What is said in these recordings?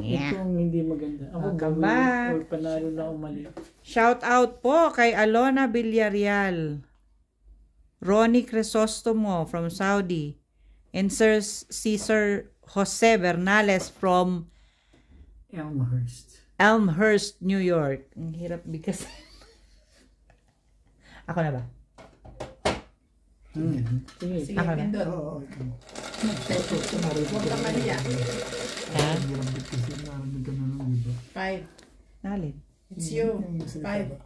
Ito ang hindi maganda. Ako Welcome back. or panalo na umali. Shout out po kay Alona Villarreal, Ronnie Crisostomo from Saudi, and Sir Jose Bernales from Elmhurst, New York. Ang hirap because ako na ba? Sige. Ako na. Oo. Huwag ka maniya. Ha? 5. Nalin? It's you. 5.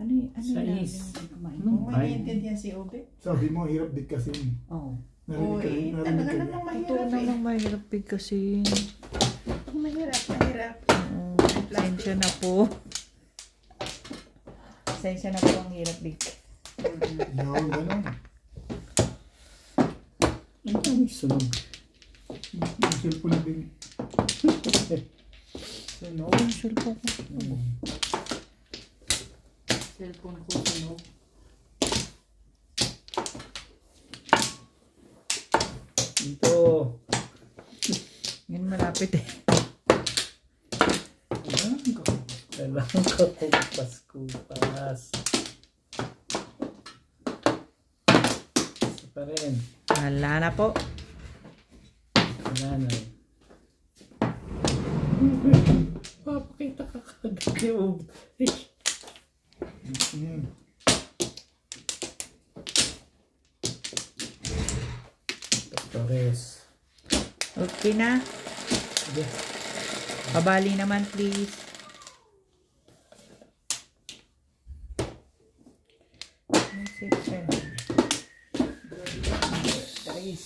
Ano y- ano Sa yun? is. Kung maintindihan si Obe. Sabi mo, hirap bigkasin. Oh. Uy, talaga namang Ito mahirap eh. namang mahirap kasi. Mahirap. Pasensya na po. Pasensya na po ang hirap big. Yun, gano'n. Ano ang sunog? Yung cellphone din. Sunog? Yung cellphone ko. Cellphone ko sunog. Ito. Yun malapit eh. Kailangan ko kupas. Isa pa rin. Wala na po. Wala na. Papakita ka kagad yung Torres. Okay na. Sige. Pabali naman please.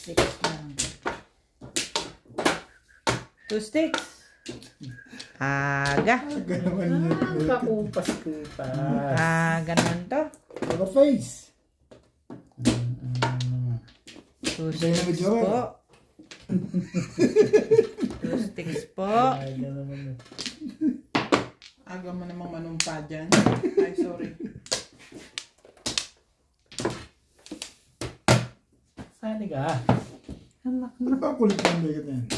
Six lang. 2 sticks. Aga. Gano'n yun. Kakupas. Aga naman to. Pero face. 2 Sa'yo na sticks medyo, po. 2 sticks po. Ay, naman. Aga mo namang manumpa dyan. Ay, sorry. Saan ka? Anak Ano ba ang kulit ng bigat na yan?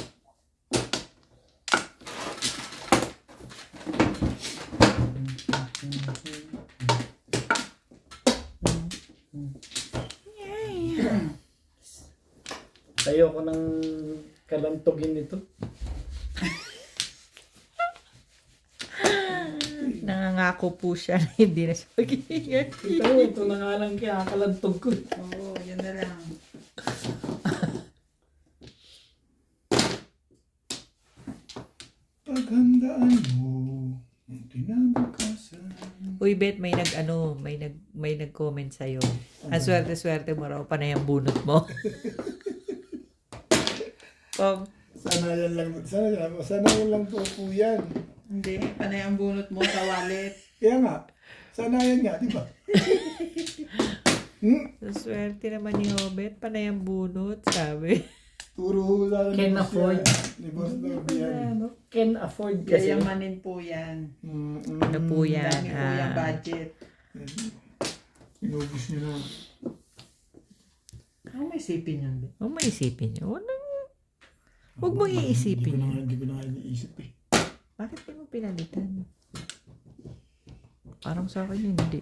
Tayo ko ng kalantogin nito. Nangangako po siya na hindi na siya magiging. Ito na nga lang kinakalantog ko. Oo, yun na lang. Paghandaan mo ang kinabukasan. Uy, Bet, may nag-comment sa'yo. Ang swerte-swerte mo raw, panay ang bunot mo. Pag, Sana yan lang po yan. Hindi, panay ang bunot mo sa wallet. Kaya nga, sana yan nga, di ba? swerte naman ni Obet, panay ang bunot, sabi. Turo lang Can afford. Ni Boss Dobby yan. Can afford kasi. Yayamanin po yan. Ano po yan? Dami po yung budget. Inubos nyo na. May sipin yan. Huwag mo isipin yun. Huwag mo iisipin yun. Hindi ko na iniisip eh. Bakit di mo pinalitan? Parang sa akin yun, hindi.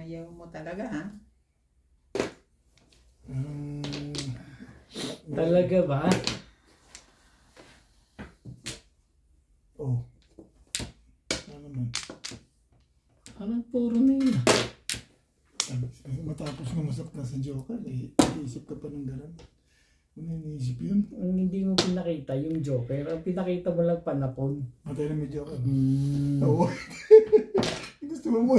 Ayaw mo talaga, ha? Talaga ba? Oh. Ano naman? Parang puro na yun. Matapos nga masaktan sa Joker, eh, iisip ka pa ng gano'n. Ano iniisip yun? Ang hindi mo pinakita yung Joker, ang pinakita mo lang panapon. Matay na may Joker. Oo. Gusto mo mo.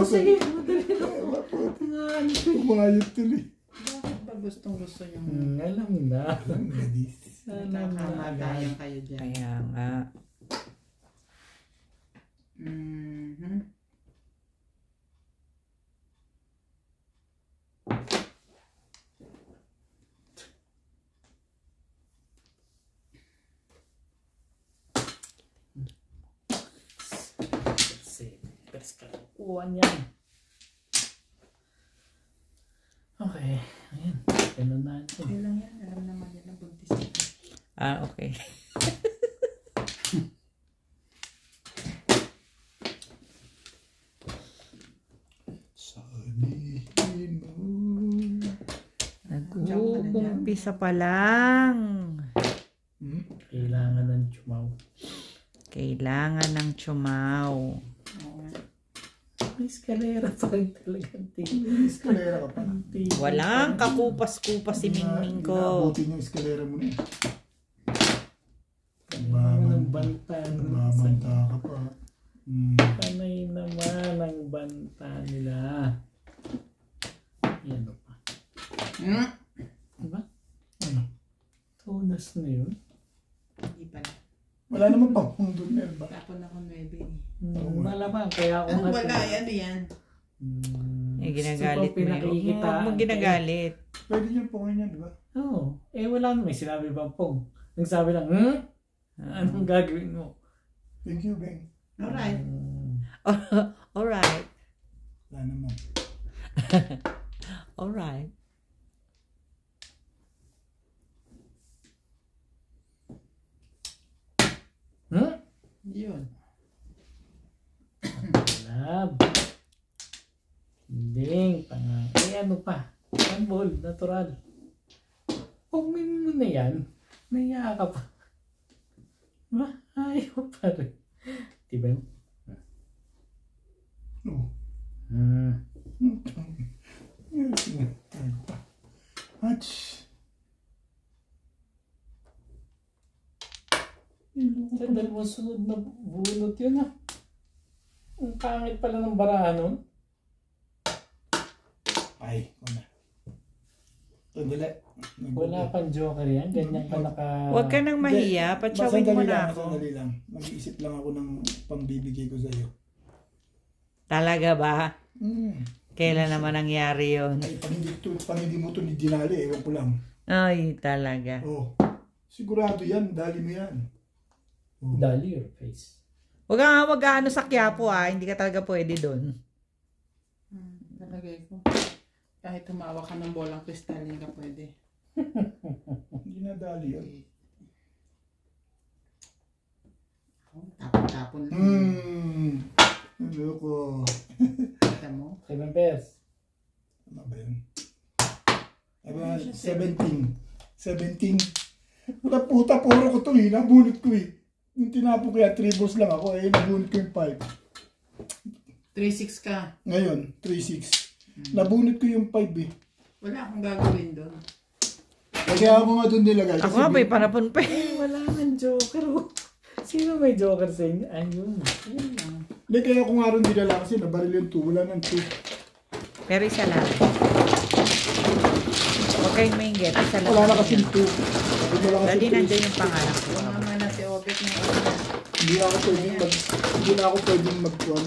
Sige, madali na. Umayot tuloy. Bakit ba gustong-gusto nyo? Alam na. Nagkakamagayan kayo dyan. Kaya nga. Pers ka kukuha niyan. Okay. Ayan. Ganun na. Okay lang yan. Alam naman yan na buntis. Okay. Sanihin mo. Nag-uumpisa pa lang. Kailangan ng chumaw. Kailangan ng chumaw. Oo. May eskalera pa rin talagang Eskalera ka pa. Walang kakupas-kupas si Mingming ko. Inaabutin yung eskalera mo na eh. Ng banta. Mamanta ka pa. Panay naman ang banta nila. Yan pa. Diba? Ano? Tonas na yun. Hindi pala. Wala naman pa kung doon meron ba? Tapon ako 9 eh. Malamang. Kaya ako Ano baga? Ano yan? Ginagalit mo yun. Huwag mong ginagalit. Pwede niyo pongin yan, di ba? Oo. Wala naman. May sinabi bang pong. Nagsabi lang, anong gagawin mo? Thank you, Beng. Alright. Alright. Wala naman. Alright. Yun. Lab. Hindi. Ano pa? Handball. Natural. Pagmin mo na yan. Naiya ka pa. Diba? Ayaw pa rin. Diba yun? Oo. Ach. Sa dalawang sunod na bunot yun ah. Ang pangit pala ng barahan nun. Ay, wala. Sandali. Wala pang joker yan. Ganyan ka naka... Huwag ka nang mahiya. Patsawin mo na ako. Sandali lang. Mag-iisip lang ako ng pangbibigay ko sa'yo. Talaga ba? Kailan naman nangyari yun? Ay, pag hindi mo ito ni dinali, ewan ko lang. Ay, talaga. Oh, sigurado yan. Dali mo yan. Oh. Dali your face. Huwag ka ano sa Quiapo Hindi ka talaga pwede doon. Talagay ko. Kahit tumawa ka ng bolang kristal, hindi ka pwede. Hindi na dali yan. Tapon-tapon lang. Ano ko? Kita mo? 7 pairs. Ano ba yun? Aba, 17. 17. Wala puta, puro ko ito eh. Nabunot ko eh. Yung tinapo kaya 3 balls lang ako eh. Nabunot ko yung 5. 3-6 ka. Ngayon, 3-6. Nabunot ko yung 5 eh. Wala akong gagawin doon. Kaya ako nga doon nilagay. Ako nga ba, panapon pa. Wala nang joker. Sino may joker sa inyo? Ayun. Ayun lang. Hindi, kaya ako nga rin dinala kasi nabaril yung 2. Wala ng 2. Pero isa lang. Huwag kayong mainggit. Isa lang. Wala na kasi 2. Dali nandiyan yung pangalan ko. Tumama na si Obet na Hindi na ako pwedeng mag 5.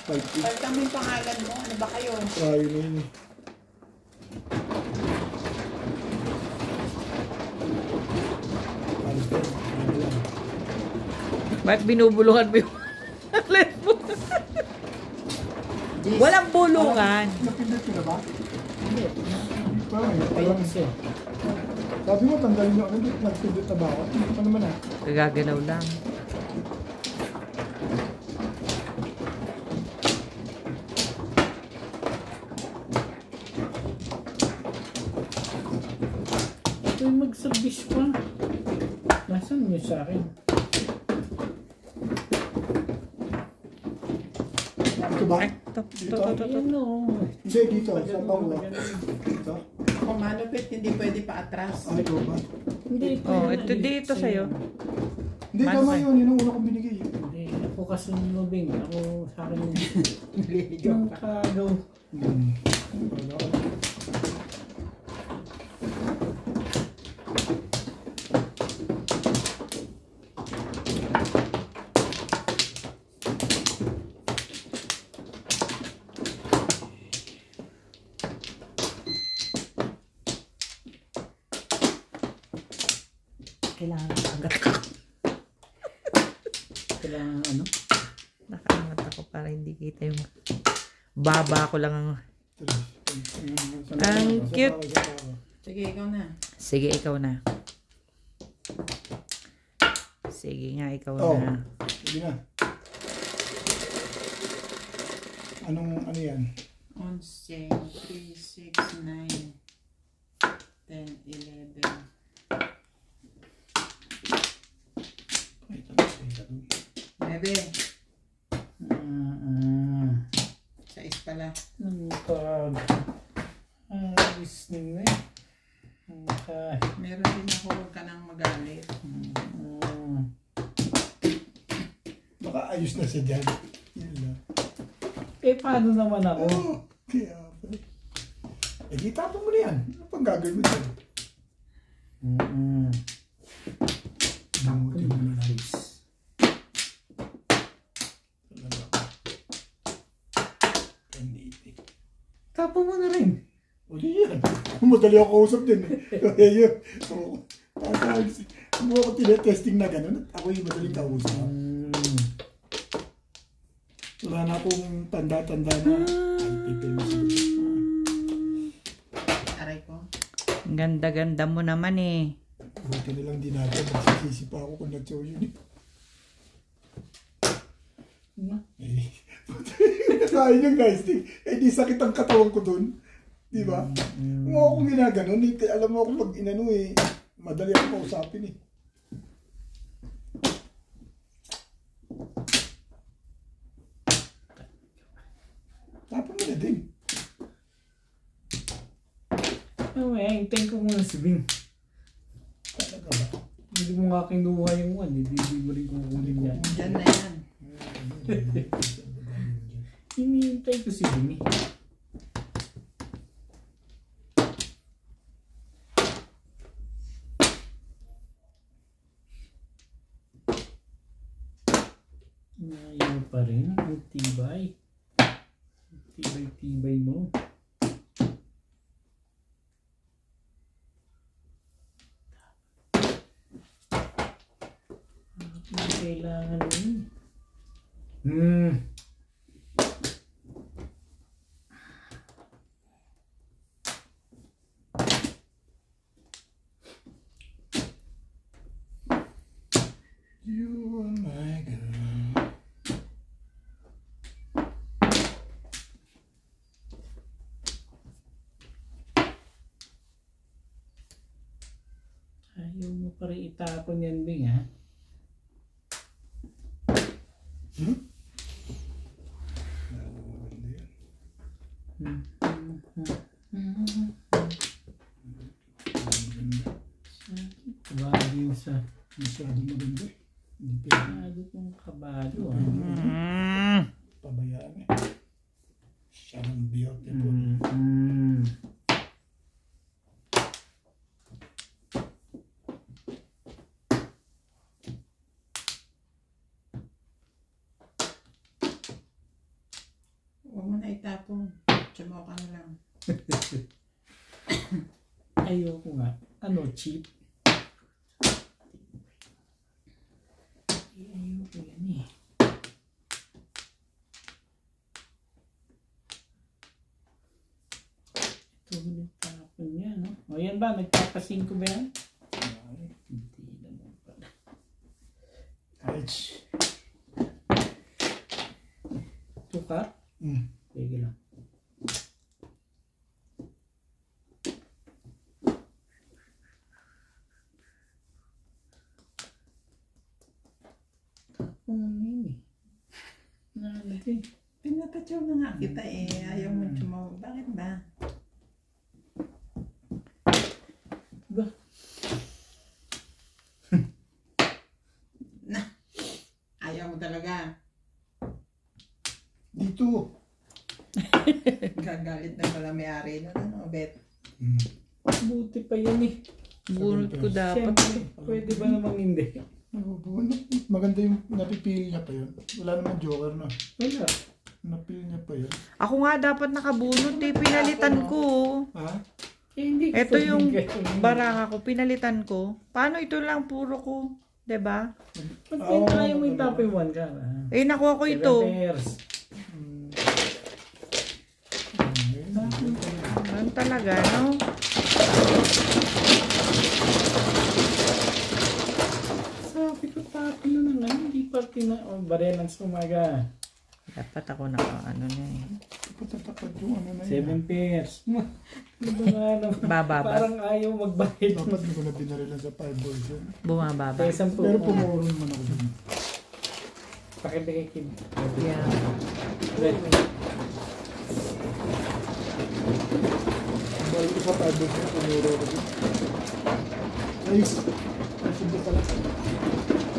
Palitan mo yung pangalan mo. Ano ba kayo? Ayaw na yun eh. Bakit binubulungan mo yung left mo? Walang bulungan. Napindot ko na ba? Hindi. Parang Ayun siya. sabi mo tanggalin nyo. Nagpindot na ba ako? Hindi pa naman ah. Gagalaw lang. Ito yung mag-service pa. Nasaan yun sa akin? Ito ba? Ito. Ayun o. Hindi, dito. Sa bangla. Dito? Kung malupit, hindi pwede pa atras. Ah, ito ba? Hindi. Oh, ito dito sa'yo. Hindi, tama yun. Yun ang una kong binigay. Hindi. Ako kasi nilubing. Ako sa akin yung Nililigaw ka. kagaw. Kailangan agad ako. Kailangan ano? Nakaangat ako para hindi kita yung baba ko lang ang Ang cute. Sige, ikaw na. Sige, ikaw na. Sige nga, ikaw Oh. na. Sige na. Ano yan? 11, 3, 6, 9, 10, 11. Ay, ito. 9. 6 pala. Pag ayos na eh. Meron din ako, huwag ka nang magalit. Baka ayos na siya dyan. Yun lang. Eh, paano naman ako? Oh, kaya pala. Eh, di tapon mo na yan. Ano pang gagawin mo dyan? Buti mo na lang. Talaga. Kaniti. Tapon mo na rin. O di yan. Madali ako kausap din eh. Kaya yun. So, mo ako tinetesting na gano'n. Ako yung madaling kausap. Wala na akong tanda-tanda na. Ay, pipil mo siya. Aray ko. Ang ganda-ganda mo naman eh. Buti na lang din natin. Magsisisi pa ako kung nag-show yun eh. Eh, kain yung guys. Eh, di sakit ang katawan ko dun. Di ba? Kung ako kung ginaganon, eh, alam mo ako pag inano eh, madali ako kausapin eh. Tapos mo na din. Hintayin ko muna si Bing. Talaga ba? Hindi mo nga kinuha yung one. Hindi mo rin kukunin yan. Diyan na yan. Hinihintay ko si Bing eh. Ayaw pa rin. Ang tibay. Tibay-tibay mo. Kailangan mo. You are my girl. Ayaw mo pa rin itapon yan, Bing, ha? Kabado yun sa... Masyado maganda eh. Hindi pwede. Kabado kong kabado, ha? Pabayaan eh. Siyang beautiful. Huwag mo na itapon. Tsamo ka na lang. Ayoko nga. Ano, cheap? Ayoko yan eh. Ito ulit tapon niya, no? O yan ba? Nagpapasing ko ba yan? Hindi naman pala. Ouch. Tuka? Sige lang. Tapon na yun eh. Nalagay. Pinapatsaw na nga kita eh. Ayaw mo tumawa. Bakit ba? Ba? Na. Ayaw mo talaga. Dito. Gagalit na pala may-ari na. Ano, Bet? Buti pa yan eh. Bunot ko dapat. Siyempre, pwede ba namang hindi? Maganda yung napipili niya pa yun. Wala naman joker na. Wala. Napili niya pa yun. Ako nga dapat nakabunot eh. Pinalitan ko. Ha? Eh, hindi Ito ko yung bigay. baraka ko. Pinalitan ko. Paano ito lang puro ko? 'Di ba? Pag tayo mo yung top 1 ka. Eh nakuha ko ito. Pairs. Ayun. talaga, no? Sabi ko tapo na naman, hindi pa barelan sa umaga. Dapat ako naka ano na eh. Patatapat yung ano na yun. 7 pairs. Ano ba nga naman? Bababa. Parang ayaw magbayad. Dapat hindi ko na binarilan sa 5 balls yun. Bumababa. Kaya 10 Pero pumuro naman ako dun. Pakibigay kid. Yeah. Red. Balik ko sa 5 balls yun, pumuro ako dun. Nice. Nasundo pala.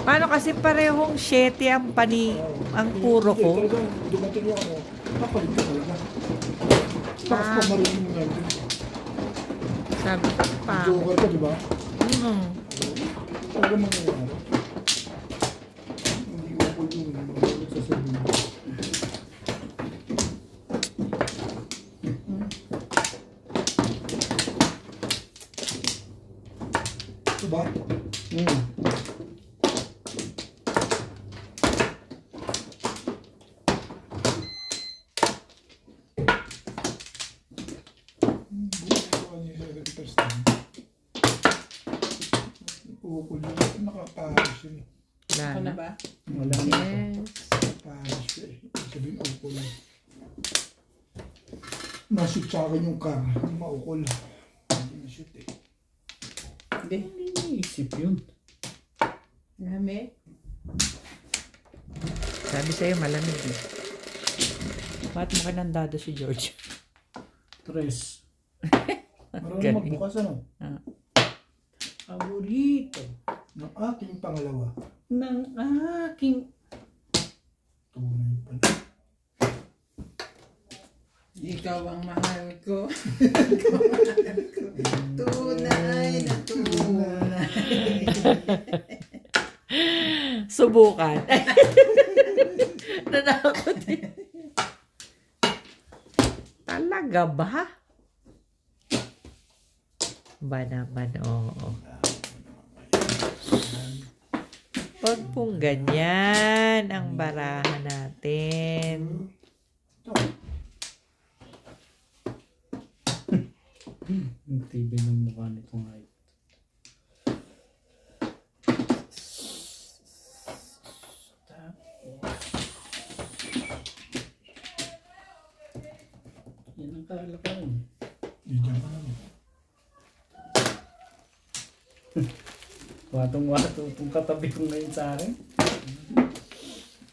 Paano kasi parehong 7 ang puro ko? Hindi, talagang dumating yung ano, kapalit ka talaga. Tapos pamarin mo nga dun. Sabi ko pa. Joker ka, di ba? Talaga mangyayari. Hindi ko po yung mabulit sa sabihin. Diba? Nakapahas yun. Wala Ako na. na ba? Wala na. Yes. Nakapahas yun. Ibig sabihin, ukol. Nashoot sa akin yung car. Yung maukol. Hindi nashoot eh. Hindi. Hindi naisip yun. Lamig. Sabi sa'yo malamig eh. Ba't mo ka nandado si George? Tres. Marunong magbukas ano? Paborito Ng aking pangalawa. ng aking Tunay pala. Ikaw ang mahal ko. Tunay na tunay. Subukan. Nanakot eh. Talaga ba? Ba naman, oo. Huwag pong ganyan ang barahan natin. Ito. Ang tibay ng mukha nito nga ito. Yan ang kalakaran. Hindi dyan ka naman. Watong-wato itong katabi ko ngayon sa akin.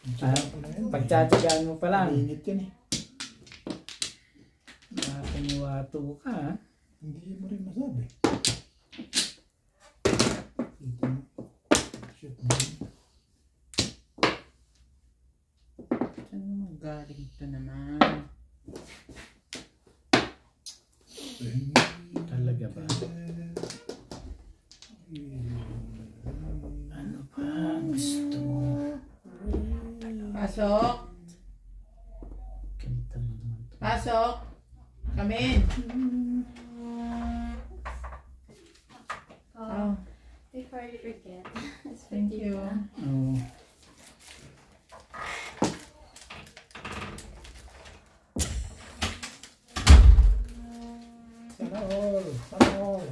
Diyan pa na yan. Pagtsatsagaan mo pa lang. Mainit yan eh. Watong-wato ka ha. Hindi mo rin masabi. Dito mo. Shoot mo. Saan mo galing ito naman? Talaga ba? Ano ba gusto mo? Pasok. Ganito mo naman to. Pasok. Come in. Oh, Before you forget, it's for thank you. Tita. Oh. Sana all. Sana all.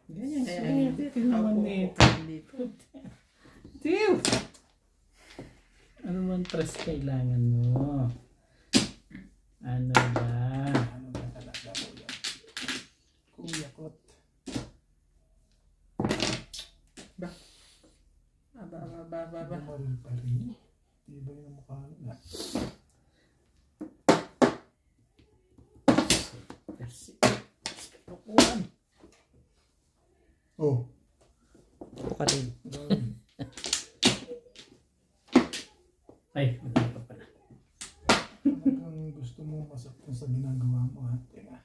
Ganyan Eh, siya. Naman dito. dito. Tiyo! Ano man tres kailangan mo? Ano ba? Ano ba talaga po yan? Kuya Kot. Aba. Maril pa rin. Diba yung mukha nila? Kapukuhan. Oh. Buka din. Dami. Ay, wala pa pala. Talagang gusto mo masaktan sa ginagawa mo ha? Teka.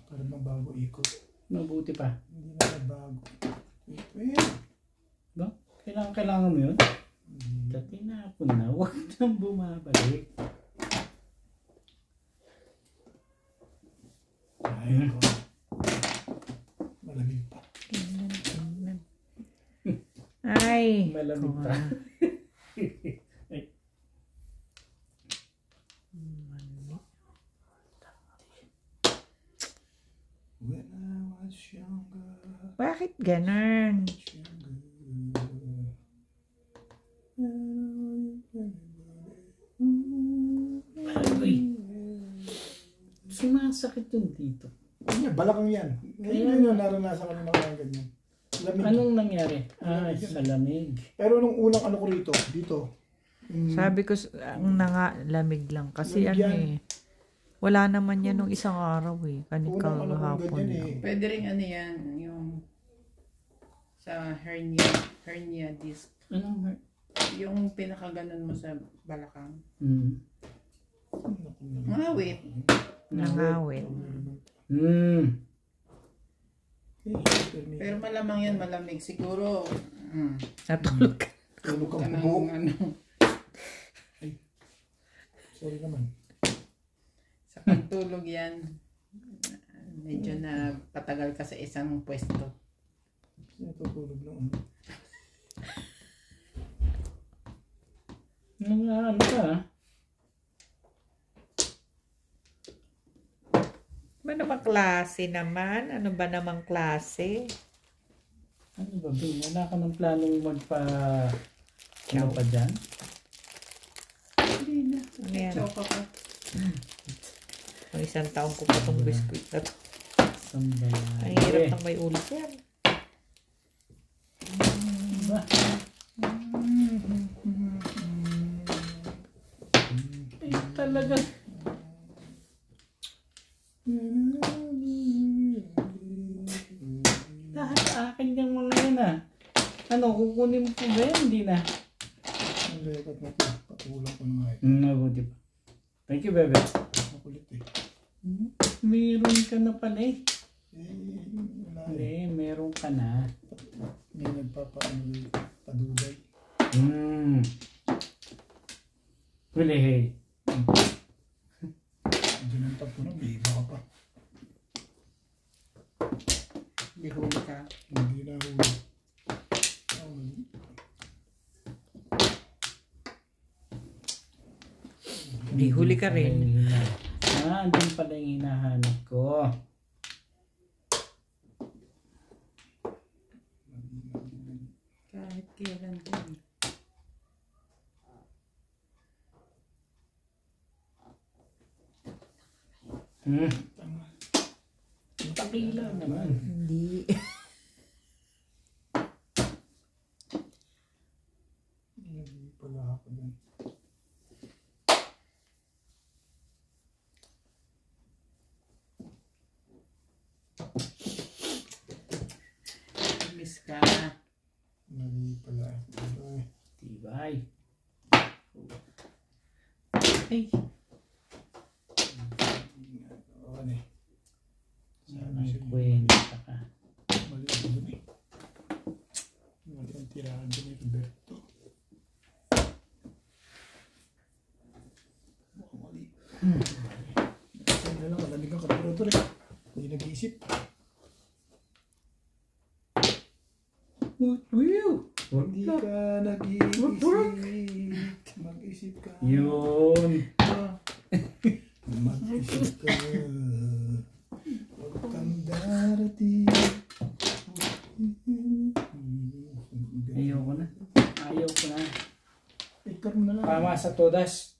Para mabago ikot. Mabuti pa. Hindi na nabago. Wait. Ba? Kailangan mo yun? Tinapon na. Huwag nang bumabalik. Ay, ko. Malamig pa. Ay. Malamig pa. Bakit ganun? Aray. Sumasakit yun dito. Yan, balakang yan. Ngayon yun, naranasan ko na ng ganyan. Lamig. Anong nangyari? Sa lamig. Pero nung unang ano ko rito, dito. Sabi ko, ang lamig lang. Kasi Lamig ano yan. eh. Wala naman yan nung isang araw eh. Unang ano ko Kahapon ganyan lang. eh. Pwede rin ano yan, yung sa hernia disc. Anong Yung pinakaganon mo sa balakang. Hmm. Mawit. Nangawit. Hmm. Pero malamang yan, malamig. Siguro, Natulog ka. Tulog ka kang ng bubo. ano, Sorry naman. sa pagtulog yan, medyo na patagal ka sa isang pwesto. Natutulog lang. Ano ka? Ano namang klase naman? Ano ba namang klase? Ano ba, Bing? Wala ka ng planong ano pa dyan? Hindi na. Ano yan? Choka pa. Ang isang taon ko pa itong biskuit na to. Sambayan. Ang hirap ng may ulit yan. Diba? Eh, talaga. Lahat akin yung mga yan ah. Ano, kukunin mo po ba yan? Hindi na. Ang lekat na ito. Patulang ko na nga eh. Mabuti pa. Thank you, bebe. Makulit eh. Meron ka na pala eh. Wala eh. Hindi, meron ka na. May nagpapaano padulay. Huli, hey. Diyan ang tapo na, may iba ka pa. Hindi huli ka. Hindi na huli. Di huli ka rin. Andun pala yung hinahanap ko. Kahit kailan din. Takila naman. Hindi. Hindi pala ako dun. Miss ka. Mali pala ako. Ay. Tibay. Ay. Ano eh. May kwenta ka. Mali ako dun eh. Mali ang tirahan dun eh, Roberto. Mali. Kasi na lang, malamig ang kapurator eh. Hindi nag-iisip. Hindi ka nag-iisip. Mag-isip ka. Yun. Mag-isip ka. Huwag kang darating. Ayoko na. Ayoko na. Ikaw na lang. Tama sa todas.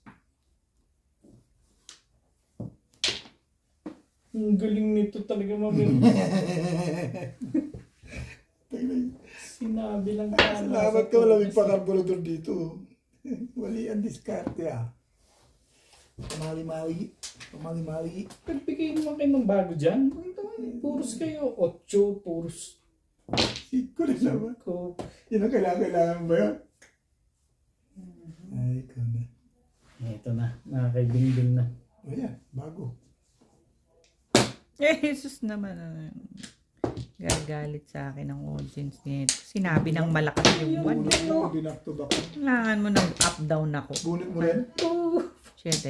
Ang galing nito talaga, mami. Sinabi lang tama. Salamat ka, malamig pa carburetor dito. Wali ang diskarte ah. Pamali-mali. Pamali-mali. Nagbigay naman kayo ng bago dyan. Puros kayo. 8, puros. Siko na naman. Ko. Yan ang kailangan ba yan? Ay, ikaw na. Ito na. Nakakaibing na. O yan, bago. Jesus naman. Gagalit sa akin ang audience nito. Sinabi ng malakas yung one. Binak to back. Kailangan mo ng up-down ako. Bunit mo rin? Siyete.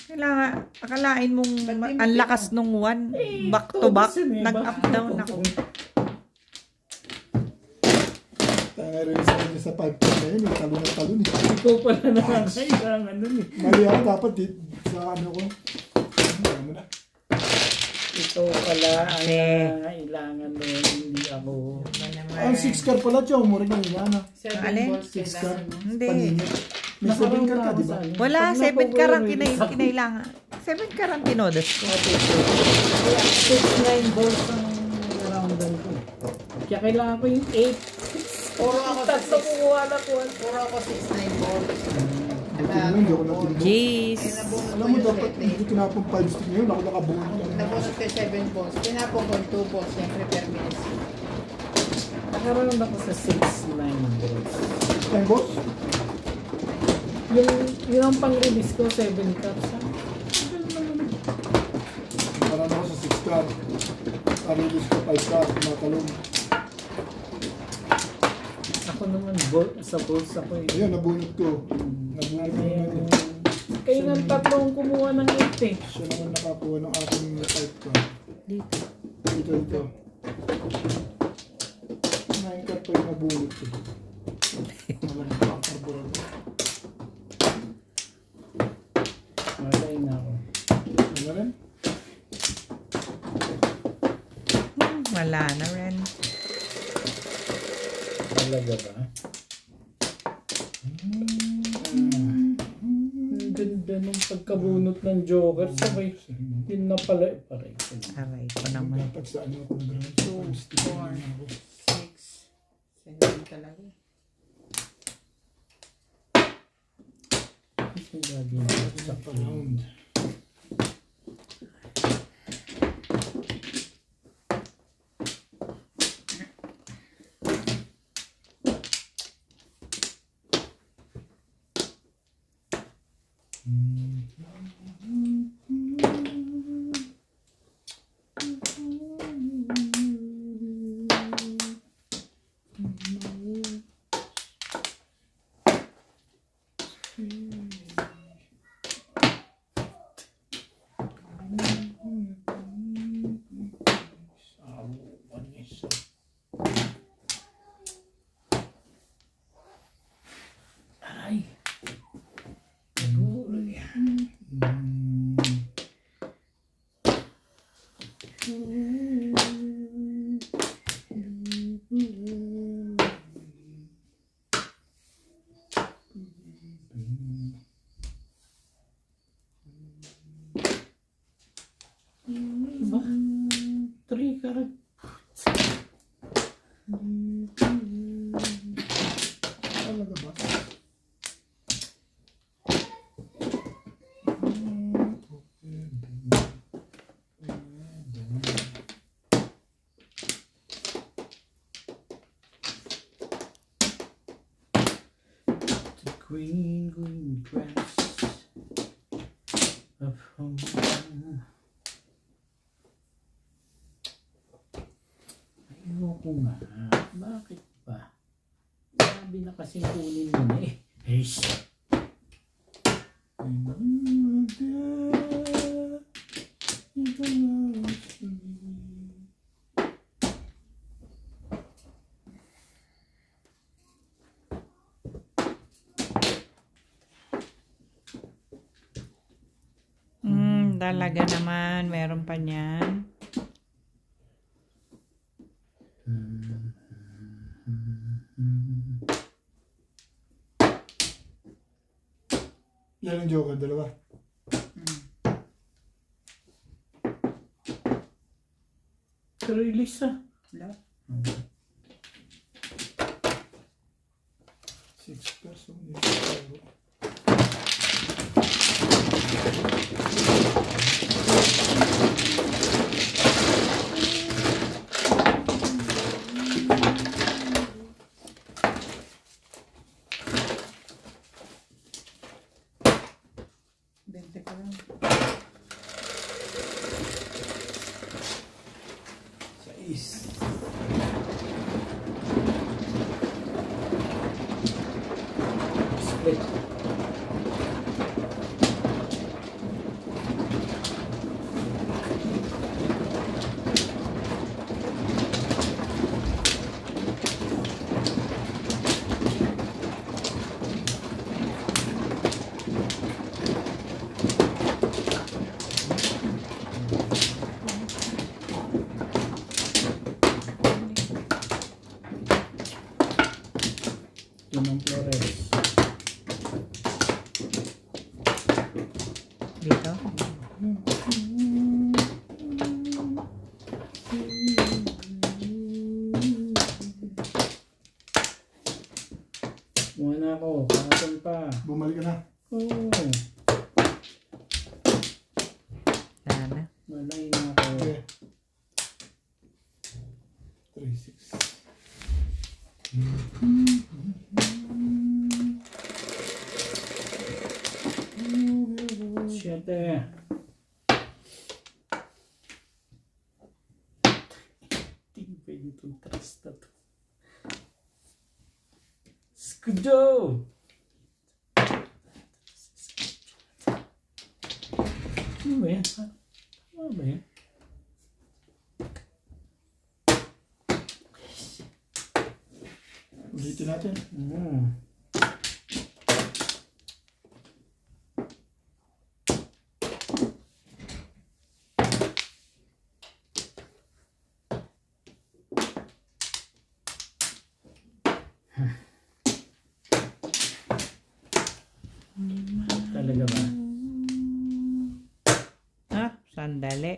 Kailangan, akalain mong ang lakas nung one. Back to back. Nag-up-down ako. Tanga rin sa kanya sa 5 na yun. May talon na talon eh. Ikaw pala na kailangan nun eh. Mali ako dapat sa ano ko. Ano na? Ito pala ang Kasi- kailangan doon, hindi ako. Ba naman? Ang 6 car pala, Chow mo rin yung yan. 7 Alin? balls 6 car. kailangan mo. Hindi. Paninit. May 7 car ka, di ba? Wala, 7 car ang kinailangan. 7 car ang tinodas ko. Okay, so, kaya 6-9 balls ang roundan ko. Kaya kailangan ko yung 8. Puro ako sa Tatlo 6. kukuha na ko. Puro ako 6-9 balls. Buti mo, hindi ako natin. Jeez. Nabunot Alam ko mo, yung dapat 7. hindi tinapong 5 stick ngayon. Ako nakabunod lang. Nabunot ko yung 7 balls. Tinapon ko yung 2 balls. Siyempre per minutes. Nakaroon ako sa 6-9 balls. 10 boss? Yung ang pang-release ko, 7 cups. Parang ako sa 6 car. Parilis ko 5 car. Tumatalong. Ako naman, sa balls ako eh. Ayun, nabunod ko. Nabunod ko naman. Kayo ng tatlong kumuha ng 8 eh. Siya naman nakakuha ng aking 5 car. Dito. Dito. 9 car pa yung nabunod ko. Alam ko ang carburetor. Malay na ako. Ano rin? Wala na rin. Talaga ba? Ang ganda nung pagkabunot ng Joker. Sabay, yun na pala. Paray ko. Aray ko naman. Dapat sa ano ako nag-round. 2, 4, 6, 7 talaga. Ang gagawin ko sa Round. Ay. Siguro yan. Ba? 3 karat. Talaga ba? The green grass of home. Ayoko nga. Bakit ba? Sabi na kasing kunin mo na eh. Eish. Talaga naman. Meron pa niyan. Yan ang joker, dalawa. Release ah. Wala. 6 person. Bente ka lang. Split. Dito? Muna na ako. Pangaton pa. Bumalik ka na. Oo. Wala na. Malay na ako. Okay. 3, 6. Siyete. Tibay itong trust na to. Skujo! Ano ba yan? Ano ba yan? Ulitin natin. Talaga ba? Ah, sandali.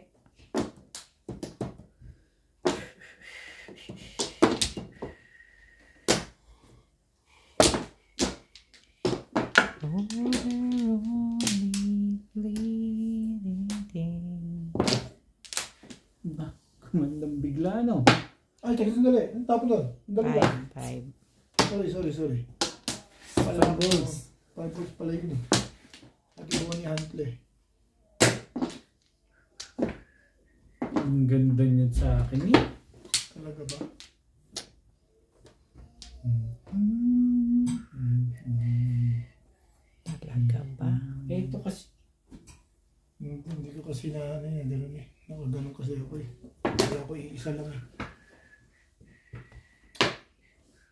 Ba? Kumandang bigla, no? Ay, teka, sandali. Ang tapo doon. Sandali ba? 5. Sorry. 5 balls. 5 balls pala yun eh. Nakibuha ni Huntley. Ang ganda niya sa akin eh. Talaga ba? Talaga ba? Eh, ito kasi. Hindi ko kasi na ano yan. Ganun eh. Nakaganon kasi ako eh. Kaya ako iisa lang eh.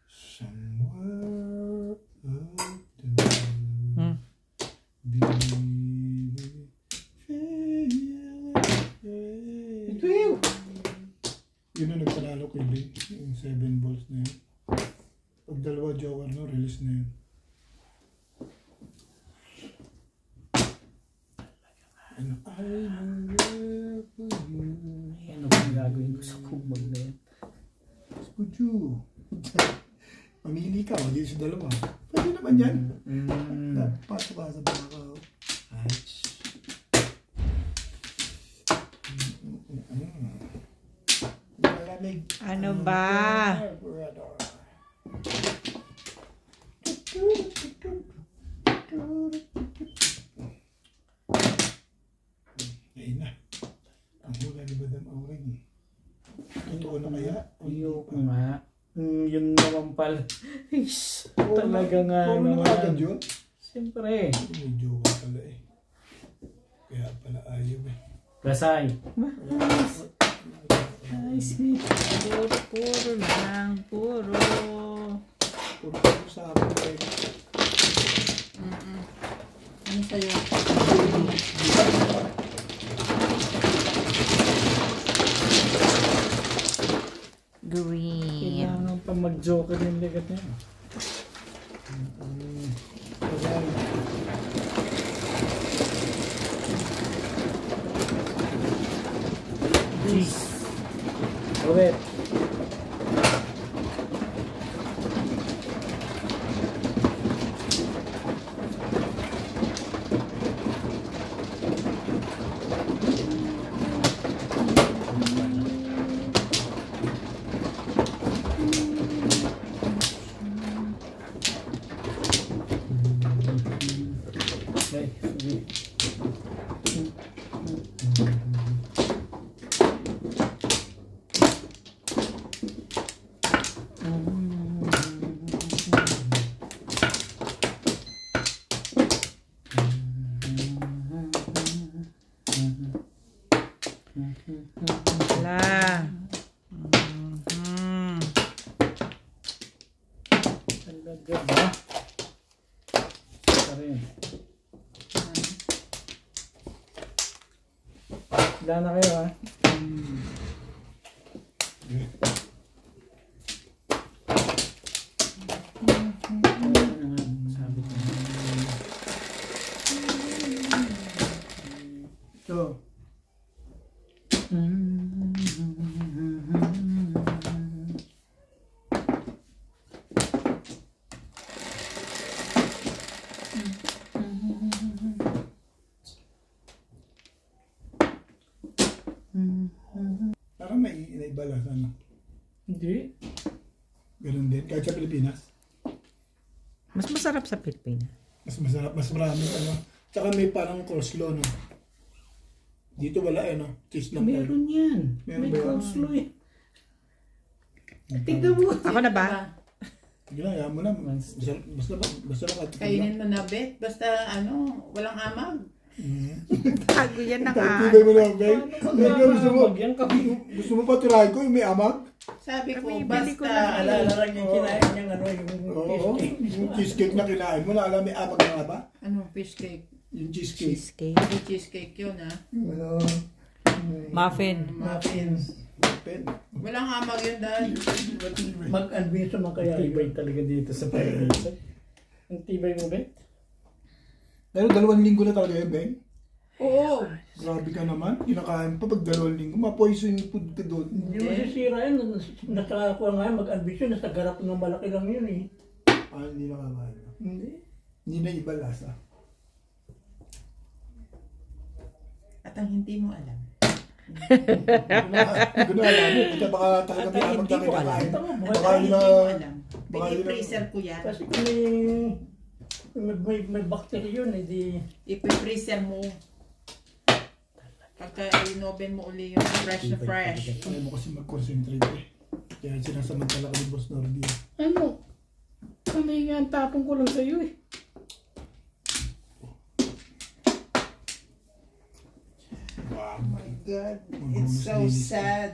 Somewhere out there. Ito yun. Yun ang nagpanalo ko yun. Yung 7 balls na yun. Pag dalawa joker no, release na yun. And I will live for you. Ano bang gagawin ko sa kumag na yan? Skuju. Mamili ka, hindi sa dalawa. Pwede naman yan. Pasok ka sa baka. Ay. Malamig. Ano ba? Ayun na. Ang hula ni Madam Auring. Totoo na kaya? Ayoko nga. Yun naman pala. Ish, Oo talaga nga naman. Oo naman. yun. Siyempre. May joke pala eh. Kaya pala ayaw eh. Gasay. Ay, sweet. Puro lang. Puro. Puro sa akin eh. Ano sa'yo? Green. Kailangan pa mag-joker yung ligat niya. Jeez. Ulit. Okay, sige. Wala. Talaga ba? Pa rin. Wala na kayo ha? Sabi ko. So, parang may naibalas, ano? Hindi. Ganun din. Kahit sa Pilipinas. Mas masarap sa Pilipinas. Mas masarap, mas marami, ano? Tsaka may parang coleslaw, no? Dito wala, ano? Cheese lang. Meron yan. Meron May ba yan? coleslaw eh. Tignan mo. Ako na ba? Sige lang, yaman mo na. Basta makatikim lang. Kainin mo na, Bet. Basta, walang amag. Bago yan ng Tibay mo na, Ben. Yan kami. Gusto mo pa tirahin ko yung may amag? Sabi ko, Kami, bili ko basta, lang. Alala lang yung kinain niyang Oo. Yung cheesecake na kinain mo, naalam may amag na nga ba? fish cake. Yung cheesecake. cheesecake. Hindi cheesecake yun, ha? Ano? Muffin. Muffins. Pen. Walang amag yun, Dad. Mag-admito man kaya. Tibay talaga dito sa Pilipinas. Ang tibay mo, Bet? Pero 2 linggo na talaga yun, Ben. Oo. Grabe ka naman. Kinakain pa pag 2 linggo. Ma-poison food ka doon. Hindi mo sisira yan. Nakakuha nga yan, mag-ambisyon. Nasa garap ng malaki lang yun eh. Ah, hindi nakakain. Hindi. Hindi na iba lasa. At ang hindi mo alam. Hindi ko na alam mo. Kaya baka talaga may amag na kinakain. Baka At yun hindi na... mo alam. baka yun na- Pini-freezer ko yan. Kasi kung may bacteria yun, edi Ipi-freezer mo. Pagka inoven mo uli yung fresh na fresh. Ayaw mo kasi mag-concentrate eh. Kaya sinasamantala ka ni Boss Norby. Ano? Ano nga ang tapong ko lang sa'yo eh. Wow. Oh my God. Mag-bonus It's so daily. sad.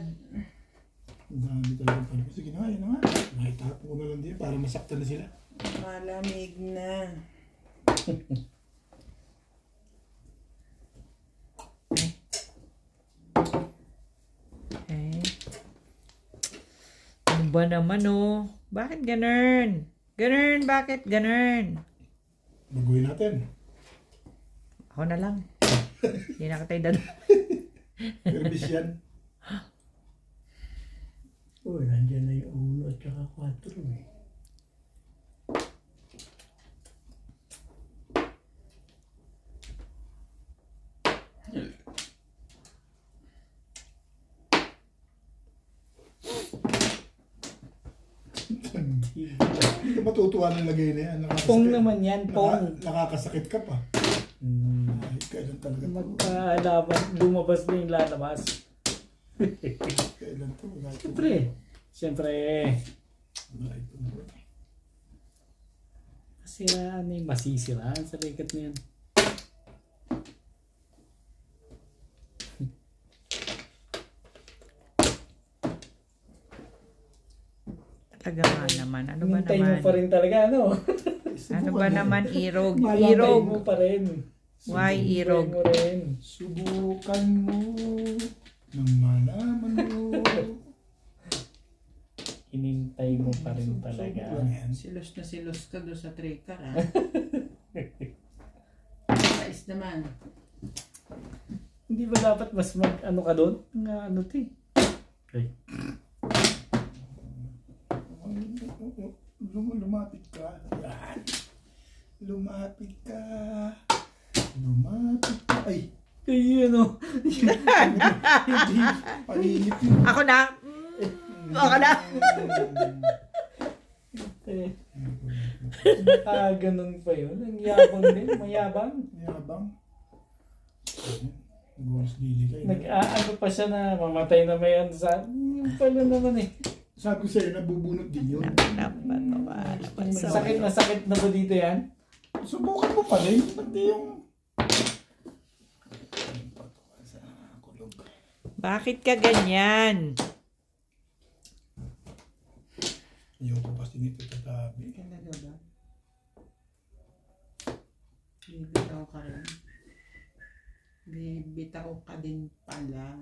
Ang dami talaga pala. Sige na, yun naman. Mahitapon ko na lang din para masaktan na sila. Malamig na. Okay. Ano ba naman oh? Bakit ganun? Ganun, bakit ganun? Baguhin natin. Ako na lang. Hindi na katay dad. Herbis yan. oh, nandiyan na yung 1 at saka 4 eh. Hindi ka matutuwa ng lagay na yan. Pong naman yan, pong. Nakakasakit ka pa. Ay, kailan talaga to? Magkaalaman, lumabas na yung lalabas. Kailan to? Siyempre. Kasi ano yung masisiraan sa likat na yan. Talaga nga naman. Ano ba Hintay mo naman? pa rin talaga, ano? Ano ba naman irog? Hintay Irog. mo pa rin. Why Hintay irog? mo rin. Subukan mo nang malaman mo. Hinintay mo pa rin talaga. Silos na silos ka doon sa tracker, ha? Kais naman. Hindi ba dapat mas ano ka doon? Nga ano ti? Okay. Lumapit ka. Yan. Lumapit ka. Lumapit ka. Ay. Kaya ano? Hindi. Palinip yun. Ako na. Ako na. Ganun pa yun. Ang yabang din. Mayabang. Yabang. Nag-bonus dili kayo. Nag-ano pa siya na mamatay na may ano sa... Yung pala naman eh. Sabi ko sa'yo, nabubunot din yun. Sakit na ba dito yan? Subukan mo pa rin. Pati yung... Sa kulog. Bakit ka ganyan? Ayoko pa sinito tatabi. Talaga ba? Bibitaw ka rin. Bibitaw ka din pala.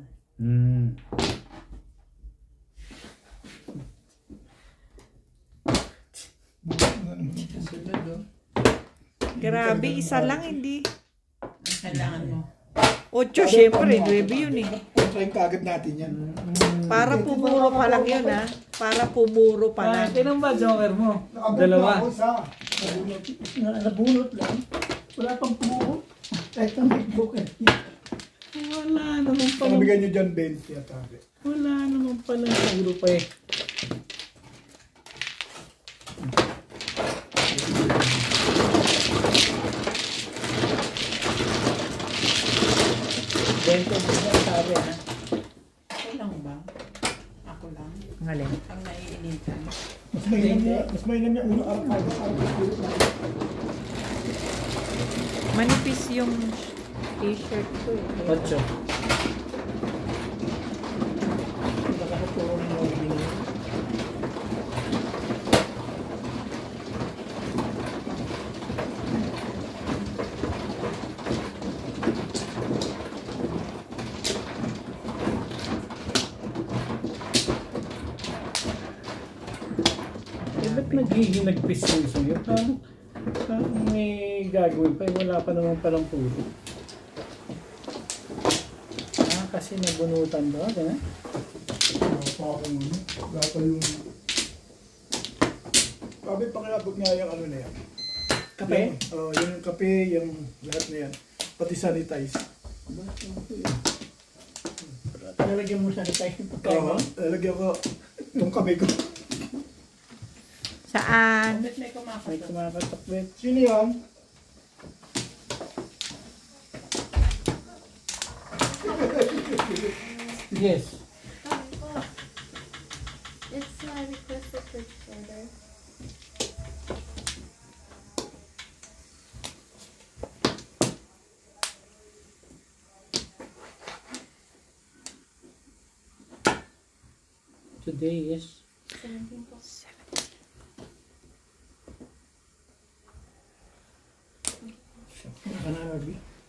Sunod, oh. Grabe, isa lang hindi. Ang kailangan mo. 8, syempre, 9 yun eh. Puntahin kagad natin yan. Para pumuro pa lang yun ha. Para pumuro pa lang. Kailan ba joker mo? Nakabot Dalawa. na ako sa nabunot. Nabunot lang. Wala pang pumuho. Kahit ang big book eh. Wala naman pala. Nabigyan nyo dyan 20 at sabi. Wala naman pala siguro pa eh. Bento mo na sabi ha. Ako lang ba? Ako lang. Ang alin. Ang naiinitan. Mas mainam yung unang araw. Manipis yung t-shirt ko eh. 8. Nakakatulong mo din. Eh, ba't naghihinagpis yung sa'yo? Parang may gagawin pa. Wala pa naman palang puro. Kasi nabunutan ba? Ganun? Dapat yung... Sabi pakilabot nga yung ano na yan. Kape? Yung kape, yung lahat na yan. Pati sanitize. Nalagyan mo sanitize yung pagkain mo. Lalagyan ko itong kamay ko. Saan? Bakit may May kumakatok? kumakatok ba? Sino yan? Yes. It's requested purchase order. Today is 17 po.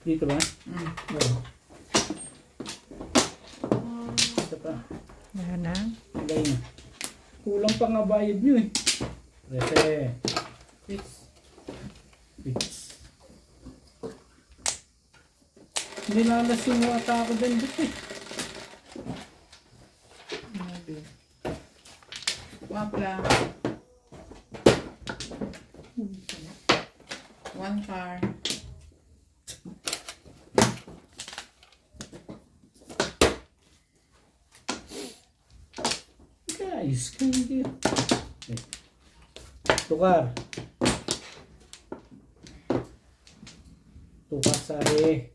dito ba? Oo. Ito pa. Yan na. Lagay na. Kulang pa nga bayad nyo eh. Rese. Fix. Nilalasing mo ata ako dyan dito eh. Wapla. One car. Guys, hindi. Tukar. Tukar sari.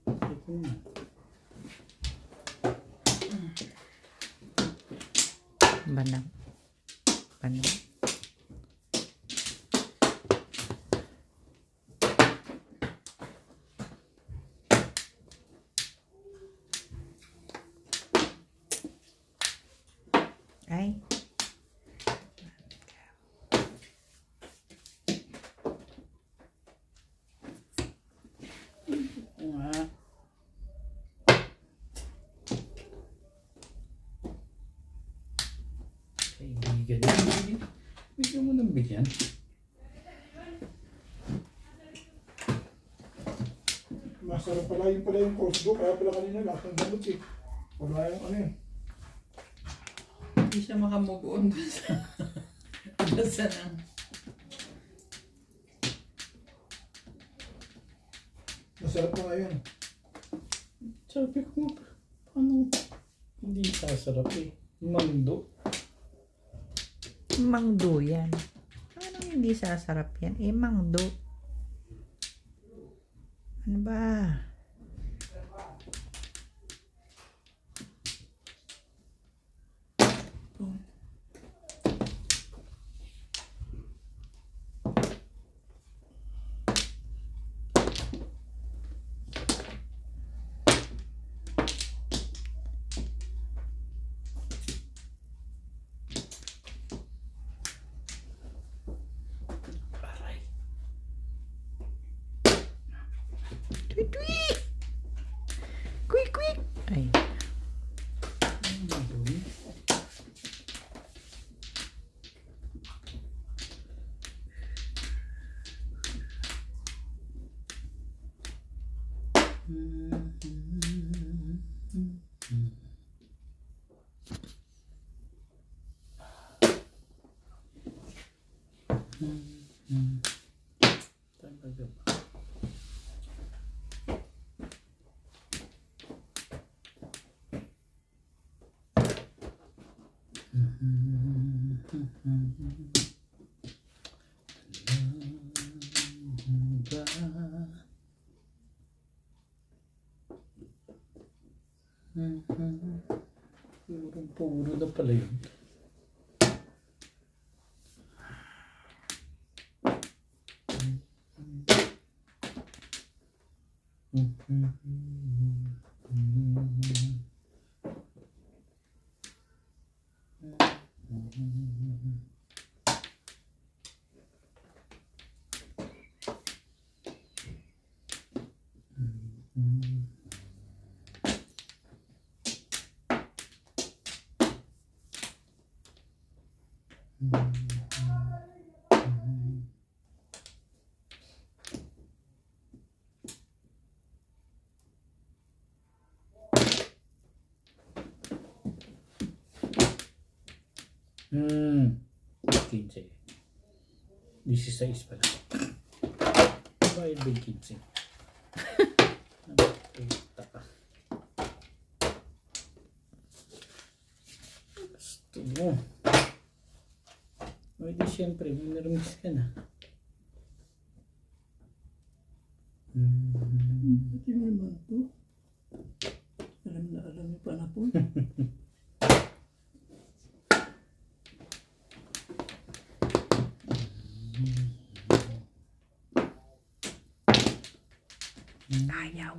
Ito na. Banang. Banang. Ay. Nga. Kaibigan niya. Bigyan mo ng bigyan. Masarap pala yung Costco. Kaya pala kanina lahat ng gamot eh. Wala yung ano yun. Hindi siya makamove-on doon sa... basta nang... Masarap na nga yun. Sabi ko, paano hindi sasarap eh. Mando. Mangdo yan. Ano hindi sasarap yan? Eh, mangdo. Ano ba? Aray. Tweet, tweet! Quick, quick! Ay. Talaga ba? Puro na pala yun. Hmm. 15. 16 pala. Bayad ba yung 15? Nakita ka. Gusto mo. O di syempre, minarmis ka na. Hindi naman to. Alam na alam niyo pa na po. Ayaw.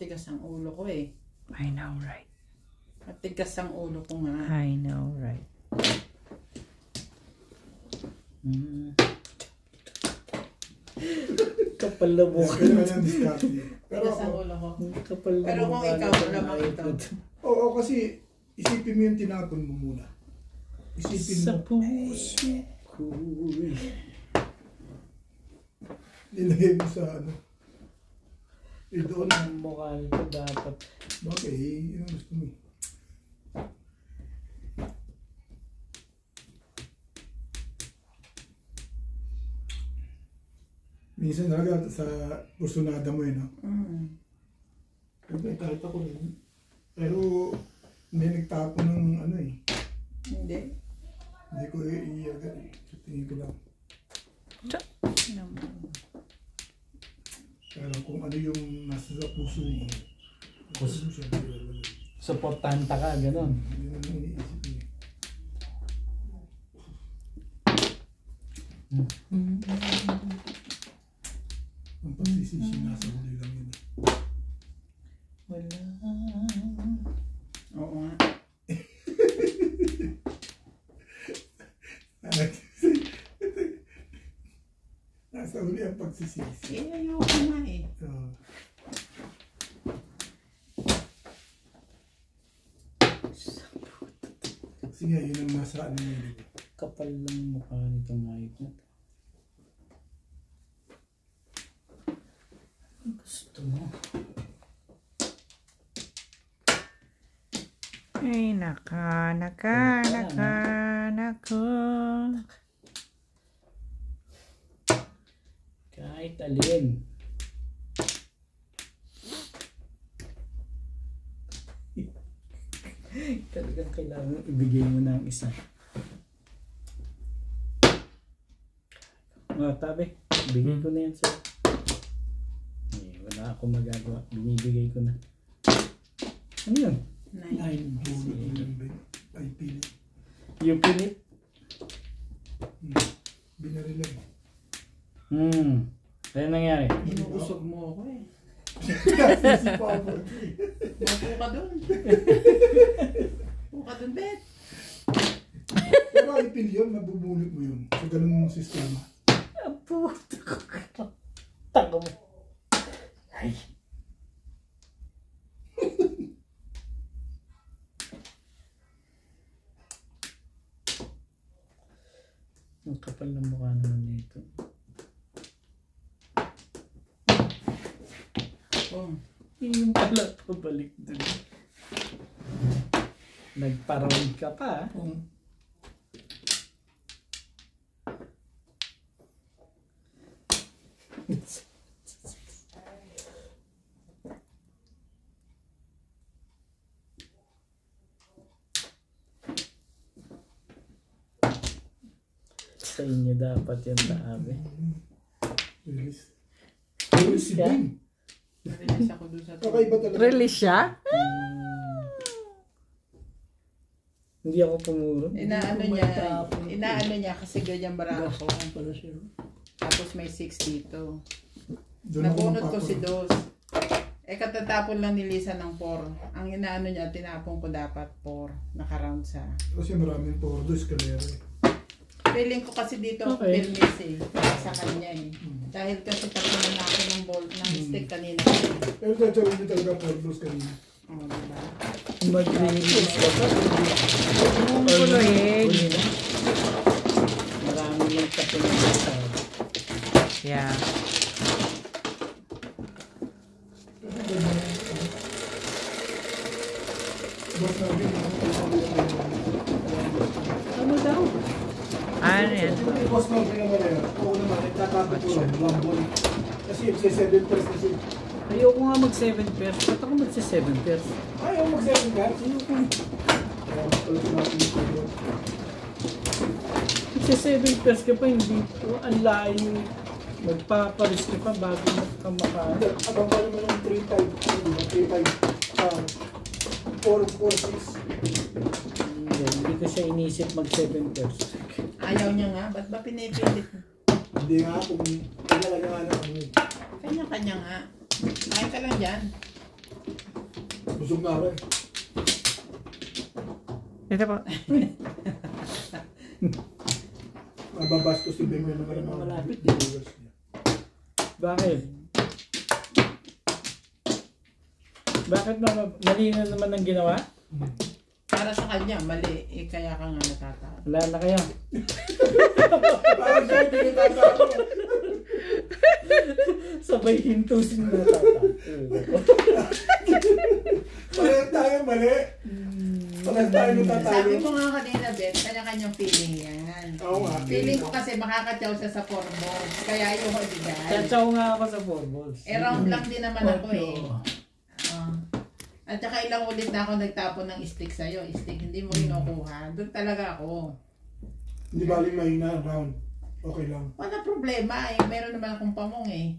Tigas ang ulo ko eh. I know, right? At tigas ang ulo ko nga. I know, right? Kapal na mukha. Kaya yung diskarte. Pero Tigas ang ulo ko. Kapal na Pero kung mukha ikaw, na wala bang ito? oo, kasi isipin mo yung tinapon mo muna. Isipin Sa mo, puso ko'y nilagay mo sa ano. Eh doon, ang mukha nito dapat. bakit yun ang gusto mo eh. Minsan talaga sa kursunada mo no? Kahit ako rin. Pero hindi nagtapon ng ano eh. Hindi. Hindi ko iiyagat eh. Sa tingin ko lang. Pero kung ano yung nasa sa puso mo, puso mo siya. Supportanta ka, ganun. Yun ang iniisip niya. Ang pagsisisi nasa huli lang yun. Wala. Oo nga. Nasa huli ang pagsisisi. Eh, ayoko nga eh. Kasi nga, yun ang nasa ano yun. Kapal lang mukha nitong hayop na to. Gusto mo? Ay, naka. Kahit alin. Talagang kailangan ibigay mo na ang isa. Mga tabi, bigay ko na yan sa'yo. Wala akong magagawa. Binibigay ko na. Ano yun? 9. Ay, pilit. Yung pinit? Binarilan. Ano nangyari? Inuusog mo ako eh. Sisi pa ako. Mapo ka dun. Mapo ka dun, Bet. Pero ipil yun, mabubunot mo yun. Sa ganung sistema. Ang puto ko. Taka mo. Ay. Ang kapal ng mukha naman nito. Oh. Yung pala pabalik dun. Nagpa-round ka pa. Sa inyo dapat yung taabi. Release. Release ka? Release ako dun sa Kakaiba talaga. Release siya? Hindi ako pumuro. Inaano niya kasi ganyan barako. Gastokan pala siya. Tapos may 6 dito. Doon ako Nabunot ko si magpapalo. Dos. Katatapon lang ni Lisa ng 4. Ang inaano niya, tinapon ko dapat 4. Naka-round sa... Kasi maraming poro doon, eskalera eh. Feeling ko kasi dito Okay. fairness eh. Sa kanya eh. Dahil kasi tapos na ako ng ball, ng stick kanina. Pero tatawin niyo talaga poro doon kanina. Oh, diba? Mag-release ka pa. Yung kuloyin. Huli na. Marami yung kapunan sa Yeah. Boss namin, ano daw? Ano yan? boss namin naman eh. Oo naman, nagtatapos ko rin. Lambon. Kasi yung 7 pairs kasi. Ayoko nga mag 7 pairs. Ba't ako mag 7 pairs? Ayaw mag-7 pairs. Ayoko. Kaya pala natin yung pairs. Mag 7 pairs ka pa, hindi ko. Ang layo. Magpaparis ka pa bago makamakaan. Abang pa naman yung 3-5. 4-6. Hindi ko siya inisip mag 7 pairs. Ayaw niya nga. Ba't ba pinipilit? Hindi nga kung talaga nga na ano. Kanya-kanya nga. Kain ka lang dyan. Busog na rin. Ito po. Mababastos si Beng naman ng mga Malapit viewers niya. Bakit? Bakit mali na naman ang ginawa? Para sa kanya, mali. Kaya ka nga natatawa. Wala na kaya. Parang siya hindi nagtatako. Sabay hintusin na tata. Parang tayo mali. Parang tayo natatalo. Sabi ko nga kanina, Beth, kanya-kanyang feeling yan. Oo nga. Feeling ko kasi makakatyaw siya sa 4 balls. Kaya yung ibigay. Tsatsaw nga ako sa 4 balls. Round lang din naman ako eh. Oo. At saka ilang ulit na ako nagtapon ng stick sa'yo. Stick, hindi mo kinukuha. Doon talaga ako. Hindi baling mahina round. Okay lang. Wala problema eh. Meron naman akong pamong eh.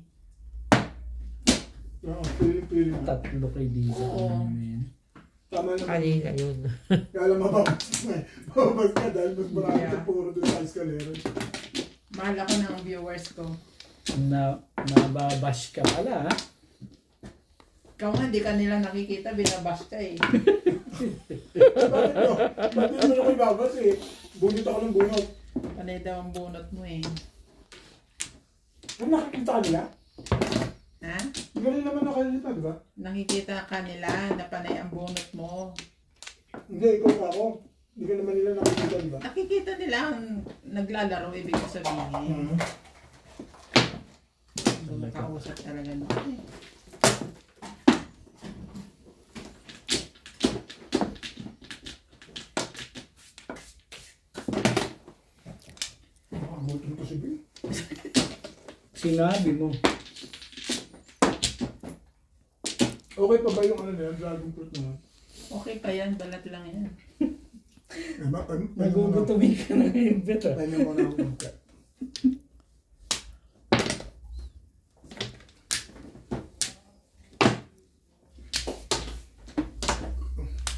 Oo, pili. Tatlo kay Diza. Oo. Tama naman. Kanina yun. Kaya lang mababas na eh. Mababas ka dahil mas marami Yeah. ka puro doon sa eskalera. Mahal ako ng viewers ko. Nababash ka pala ha? Ikaw nga, hindi ka nila nakikita. Binabash ka eh. Bakit no? Ba't naman ako ibabas eh? Bunot ako ng bunot. Panay daw ang bunot mo eh. Ano nakikita ka nila? Ha? Galing naman ako kanina, di ba? Nakikita ka nila na panay ang bunot mo. Hindi, ikaw pa ako. Hindi ka naman nila nakikita, di ba? Nakikita nila ang naglalaro, ibig ko sabihin. Nakausap talaga mo. Gutom ko si Bill. Sinabi mo. Okay pa ba yung ano na yan, dragon fruit na yan? Okay pa yan, balat lang yan. Nagugutumin ka na ngayon, Bet. Tayo mo na ako.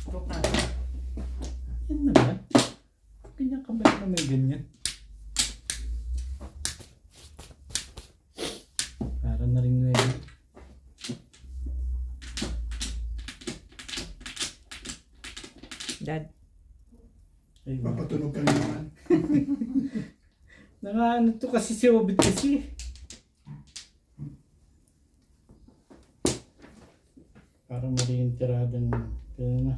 Bukas. Yan naman. Ganyan ka ba na may ganyan? Para na rin ngayon. Dad. Ay, Papatunog ka naman. ano to kasi si Obit kasi. Parang mali yung tiradang kaya na.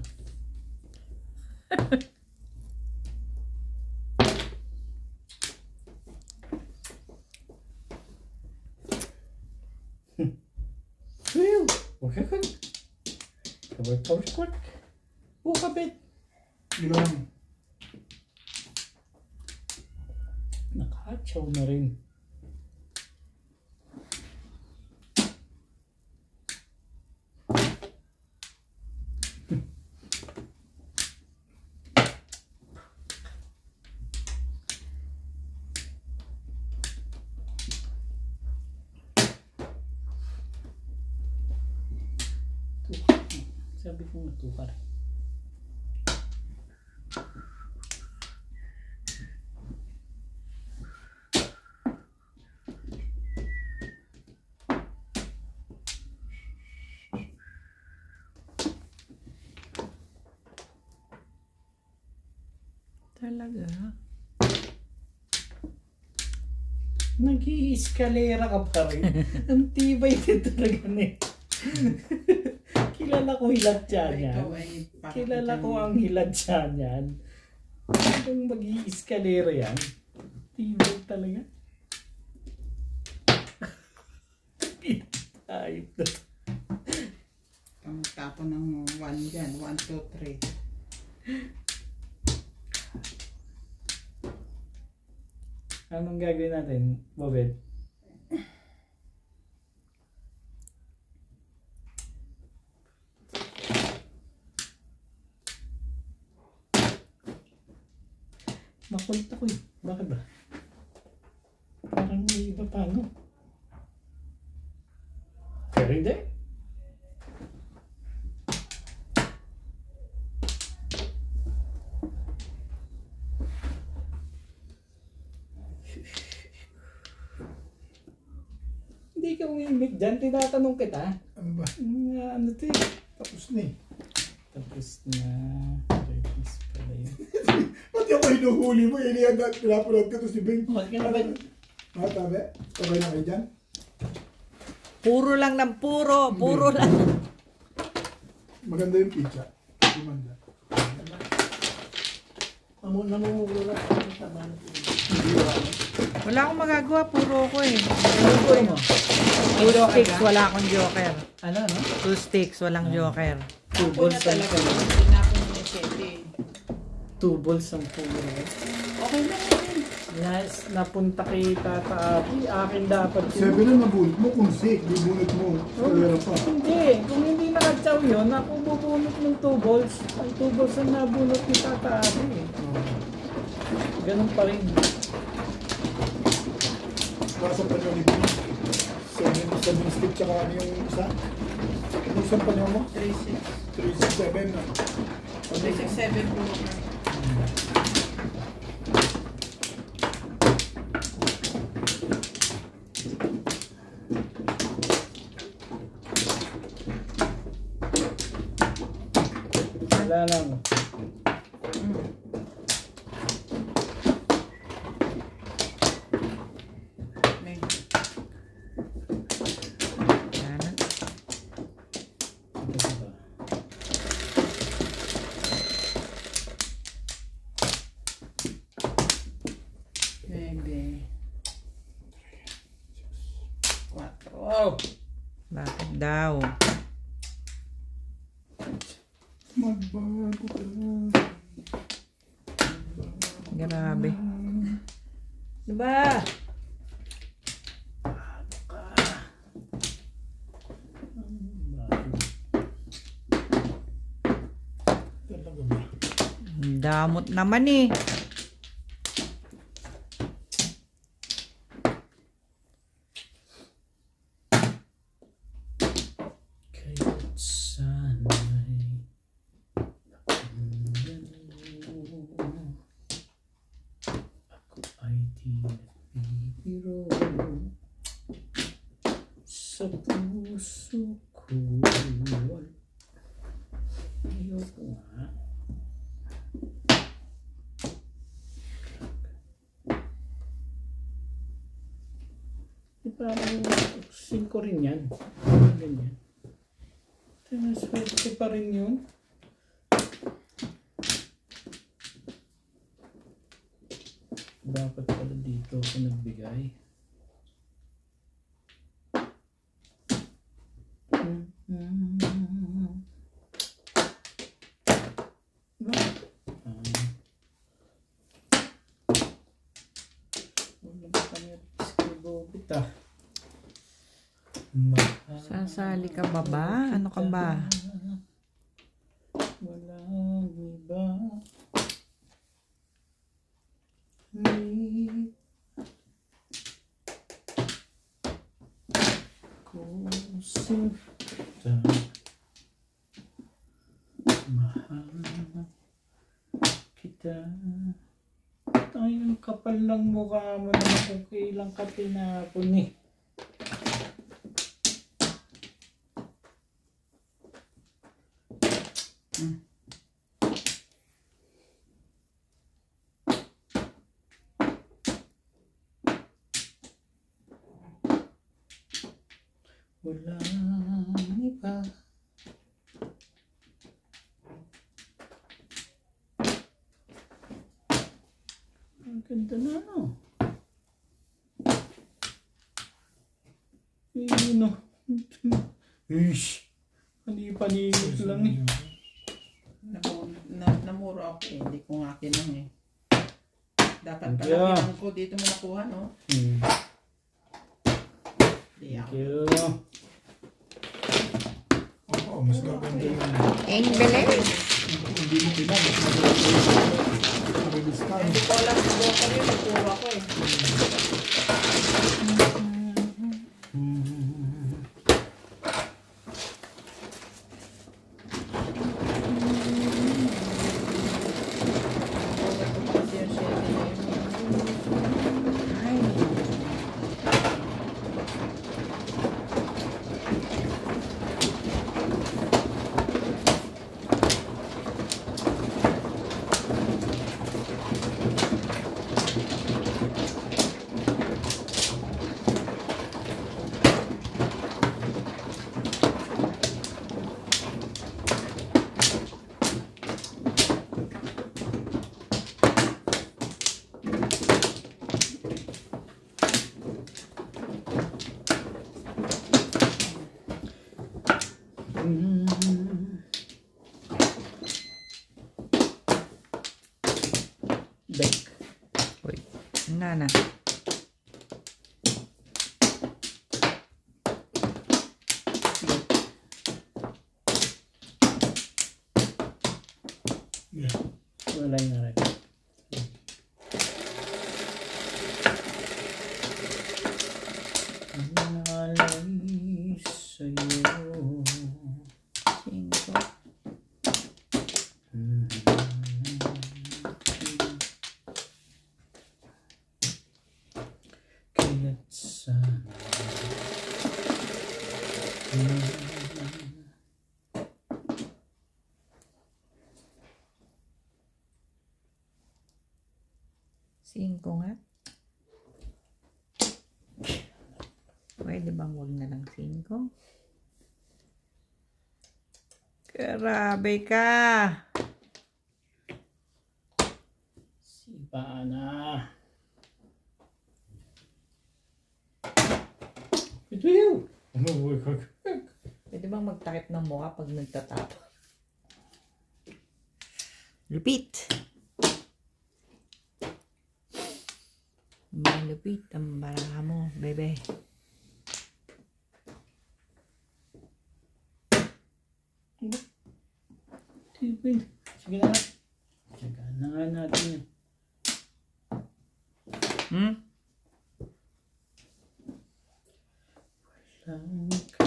Okay. Kawak. Kapit. Gilawang. Nakahatsaw na rin. Sabi ko matukar. Talaga? Nag-i-escalera ka pa rin. Ang tibay din talaga niya. Kilala ko hilatsa niyan. Ikaw ay parang Kilala ko ang hilatsa niyan. Kung mag-i-escalera yan, tibay talaga. Ayop na. ang tapon ng 1 dyan. 1, 2, 3. Anong gagawin natin, Bobet? Makulit ako eh. Bakit ba? Parang may iba pa, no? Pero hindi. Hindi ka umimik dyan. Tinatanong kita. Ano ba? Ano to eh? Tapos na eh. Tapos na. Release pala yun. Pati ako hinuhuli mo, iniyan na pinapanood ko to si Ben. Huwag ka na ba? Mga tabi, sabay na kayo dyan. Puro lang ng puro lang. Maganda yung pizza. Gumanda. Namumugula ako sa balat. Wala akong magagawa, puro ko eh. Ano mo? 2 sticks, wala akong joker. Ano, no? 2 sticks, walang joker. 2 Una balls ang talaga. Tinapon mo yung 7. 2 balls ang puno. Okay lang yun. Napunta kay Tata Abi. Akin dapat yun. 7 na nabunot mo kung 6, di bunot mo. Kalera pa. Hindi. Kung hindi nakatsaw yun, ako bubunot ng 2 balls. Ang 2 balls ang nabunot ni Tata Abi. Ganun pa rin. Kaso pa nyo ni Ben. 7 stick tsaka ano yung isa. Ano isang pa nyo mo? 3, 6. 3, 6, 7 na. 3, 6, 7 po. Wala lang. May Yan. Ito ba? maybe 4. Bakit daw? Magbago ka. Grabe. Diba? Talaga ba? Damot naman eh. Kaya't sana'y pakinggan mo. Ako ay di nagbibiro sa puso ko. Ayoko nga. Di parang 5 rin yan. Ganyan. Swerte pa rin yun. Dapat pala dito ako nagbigay. Wala ba kami skribobit ah. Sasali ka ba ba? Ano ka ba? Walang iba. Ni ko sinta. Mahal kita. Ay, ang kapal ng mukha mo naman kung kailan ka tinapon eh. Walang iba. Ang ganda na no. Ano? Ish. Pani-panigit lang eh. Namuro ako eh. Hindi ko nga kinang eh. Dapat pala Yeah. kinang ko. Dito mo nakuha, no? Hindi Thank ako. you. Oo, mas maganda yung English? hindi mo pinag, mas maganda yung release time. Hindi ko alam kung doon kami. Nagpuro ako eh. Kasi yung shady na yun. Ay. Back. Uy, nana. Yeah. Wala yung rin. Nalay sa'yo. 5. Kaya't sana Cinco nga. Pwede bang wag na lang 5? Grabe ka! sipa na. Ito yun. Pwede bang magtakip ng mukha pag nagtatap? Repeat! Malupit ang baraha mo, bebe. Sige na. Sige na nga natin yun. Walang mahal ko.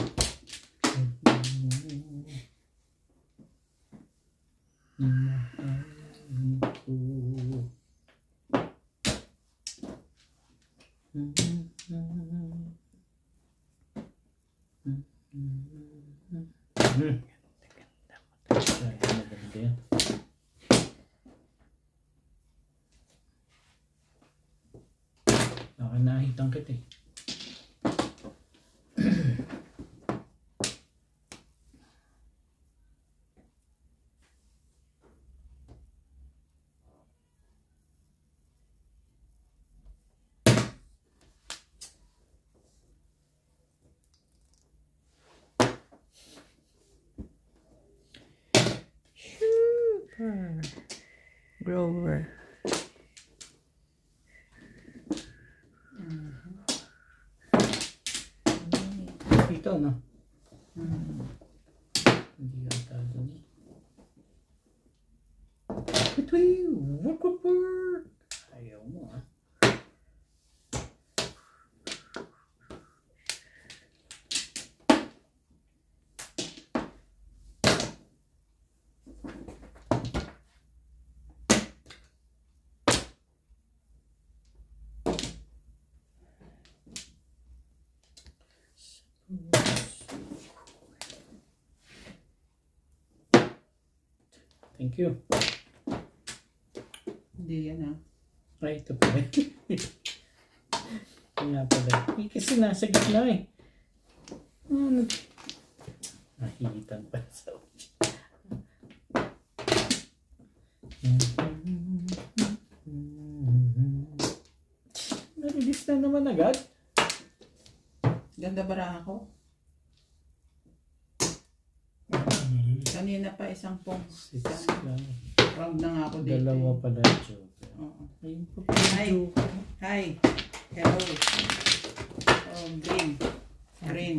Maganda yan. Nakanahitan kita eh. Grower. Ito, no? Hindi yata doon eh. Work. Ayaw mo ah. Thank you. Hindi yan ah. Ay, ito pala. Kaya pala. Eh, kasi nasa gitna eh. Nahihitan pa sa ulo. Narilis na naman agad. Ganda baraha ko. Kanina pa isang pong. Six lang. Round na nga ako dito. Dalawa pala joke. Oo. Ayun pa pala Hi. joke. Hi. Hello. Oh, green. Green.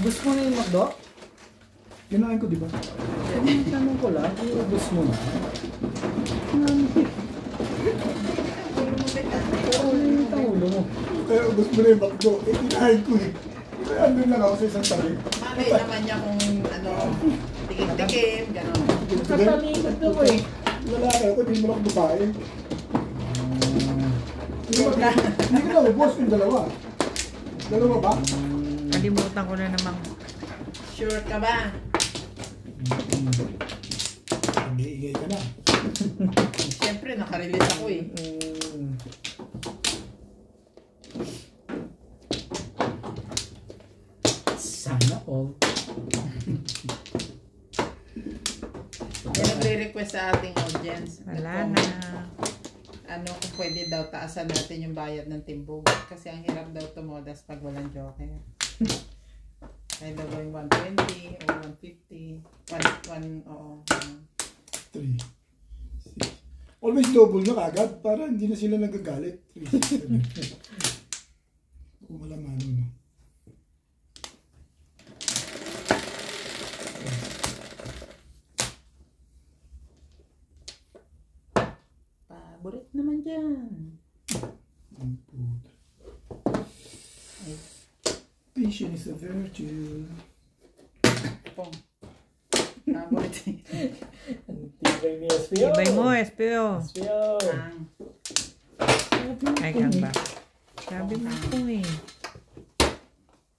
Ubus mo na yung McDo? Kinain ko, di ba? Tanong ko lang, ubus mo na. Pero ano yung tangulo mo? Kaya ubos mo na yung bakdo. Eh, kinain ko eh. Kaya andun lang ako sa isang tabi. Malay naman niya kung ano, tikim-tikim, gano'n. Nakatalikod ako eh. Wala ka ako, hindi mo lang babae. Hindi ko lang ubos yung dalawa. Dalawa ba? Kalimutan ko na namang. Sure ka ba? Nag-iingay ka na. Siyempre, nakarelease ako eh. Sana all. Yan nagre-request sa ating audience. Wala Kung, na. Ano, kung pwede daw taasan natin yung bayad ng timbog. Kasi ang hirap daw tumodas pag walang joker. Kaya daw going 120 o 150. Oo. 3, 6. Always double na kagad para hindi na sila nagagalit. 3, 6, 7. Kung malamano, no? Paborit naman dyan. Ang puta. Patience is a virtue. Pong. Paborit. Ang tibay ni SPO. Ibay mo, SPO. SPO. Ang. Ay, kang ba? Sabi mo po eh.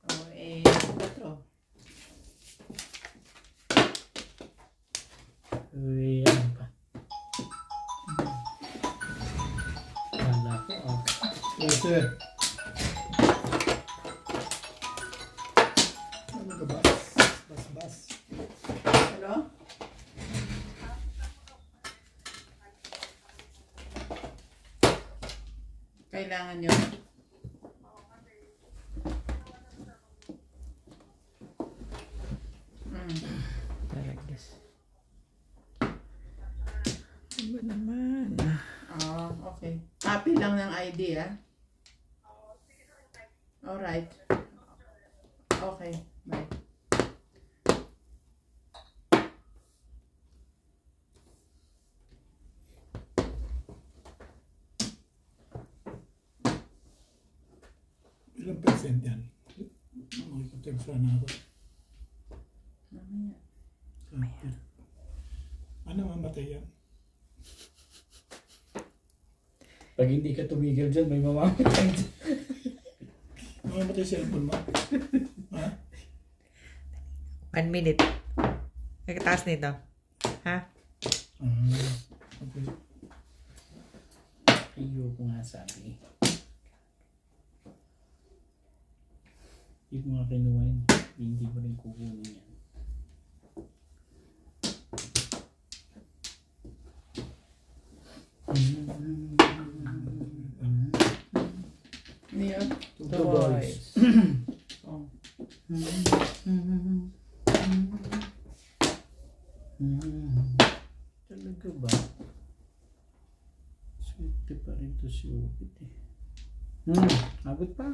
O, eh, 4. Uy, ano pa? Wala ko ah. Yes, sir. Ano ka ba? Bas. Hello? Kailangan nyo. Talagas. Ano naman? Ah, okay. Copy lang ng ID, ah. Alright. Okay, bye. Ilang percent yan? Makikitext na ako. Mamaya. Ano mamatay yan? Pag hindi ka tumigil dyan, may mamamatay dyan. Mamatay cellphone mo? Ha? 1 minute. Nagkataas nito. Ha? Okay. Ayoko nga sabi. Hindi ko nga kinuha yun. Hindi ko rin kukunin yan. Niyo. The boys. Oh. Talaga ba? Swerte pa rin to si Upit eh. Abot pa.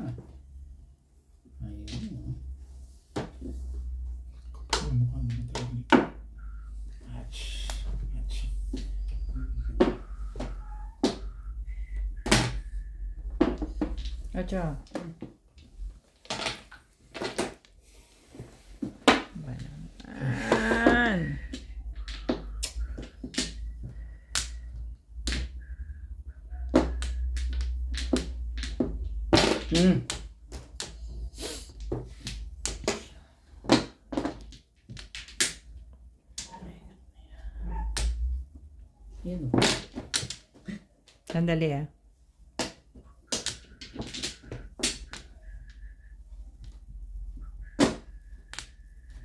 Ayun o. Mukha naman talaga. Ach. Acha. Banan. Yan o. Sandali ah.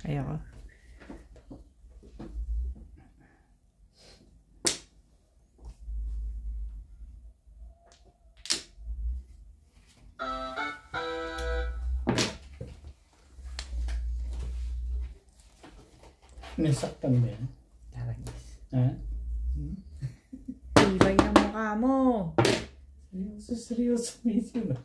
Ayoko. Nasaktan ba yan? Taragis. Ha? Tibay ng mukha mo. Seryoso medyo na.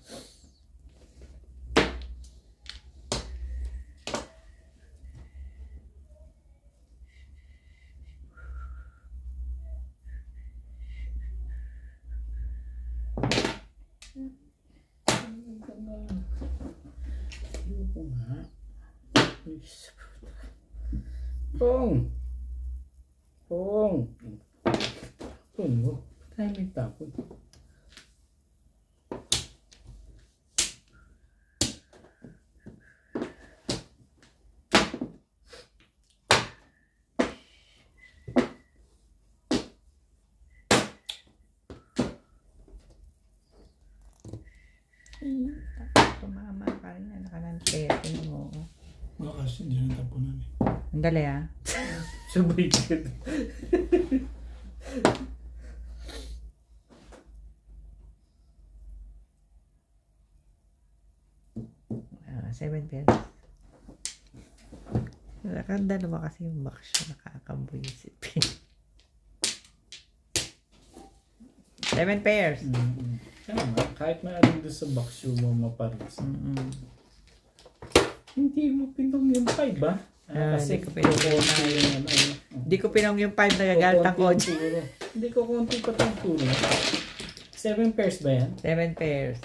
Ayoko nga. Pong! Pong! Tapon mo. Tayo may tapon. Tumama ka rin. Ano ka ng petting mo. Baka kasi hindi na tapunan eh. Sandali ah. Sabay ka na. 7 pesos. Dalawa kasi yung box siya, nakakabuisip. 7 pairs. Tama, kahit na rin doon sa box yung mga maparis. Hindi mo pinong yung 5 ba? Kasi hindi ko pinong yung 5. Hindi ko pinong yung 5, nagagalit ako. Hindi ko konti pa itong tulong. 7 pairs ba yan? 7 pairs.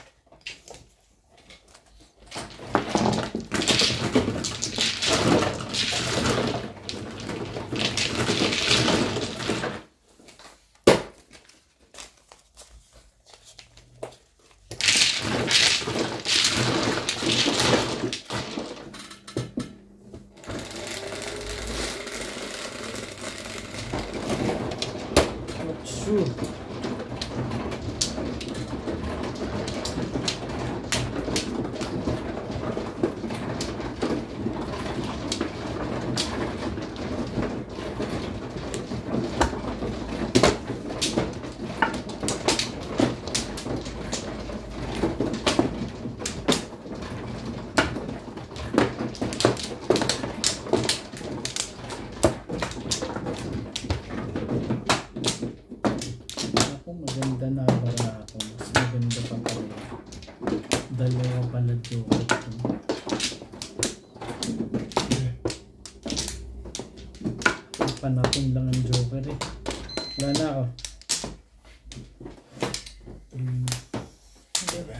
Maganda na para ako. Mas maganda pa pala. Dalawa pala joker ito. Panapon lang ang joker eh. Wala na ako. 7.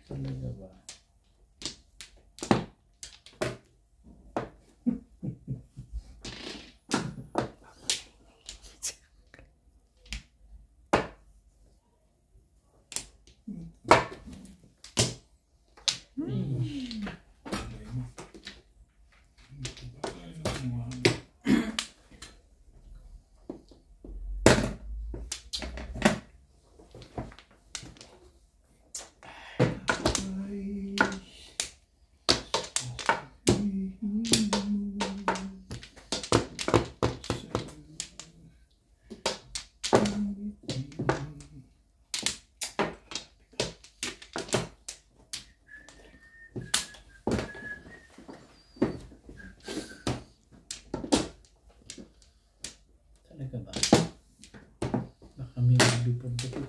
Talaga ba? before the pit.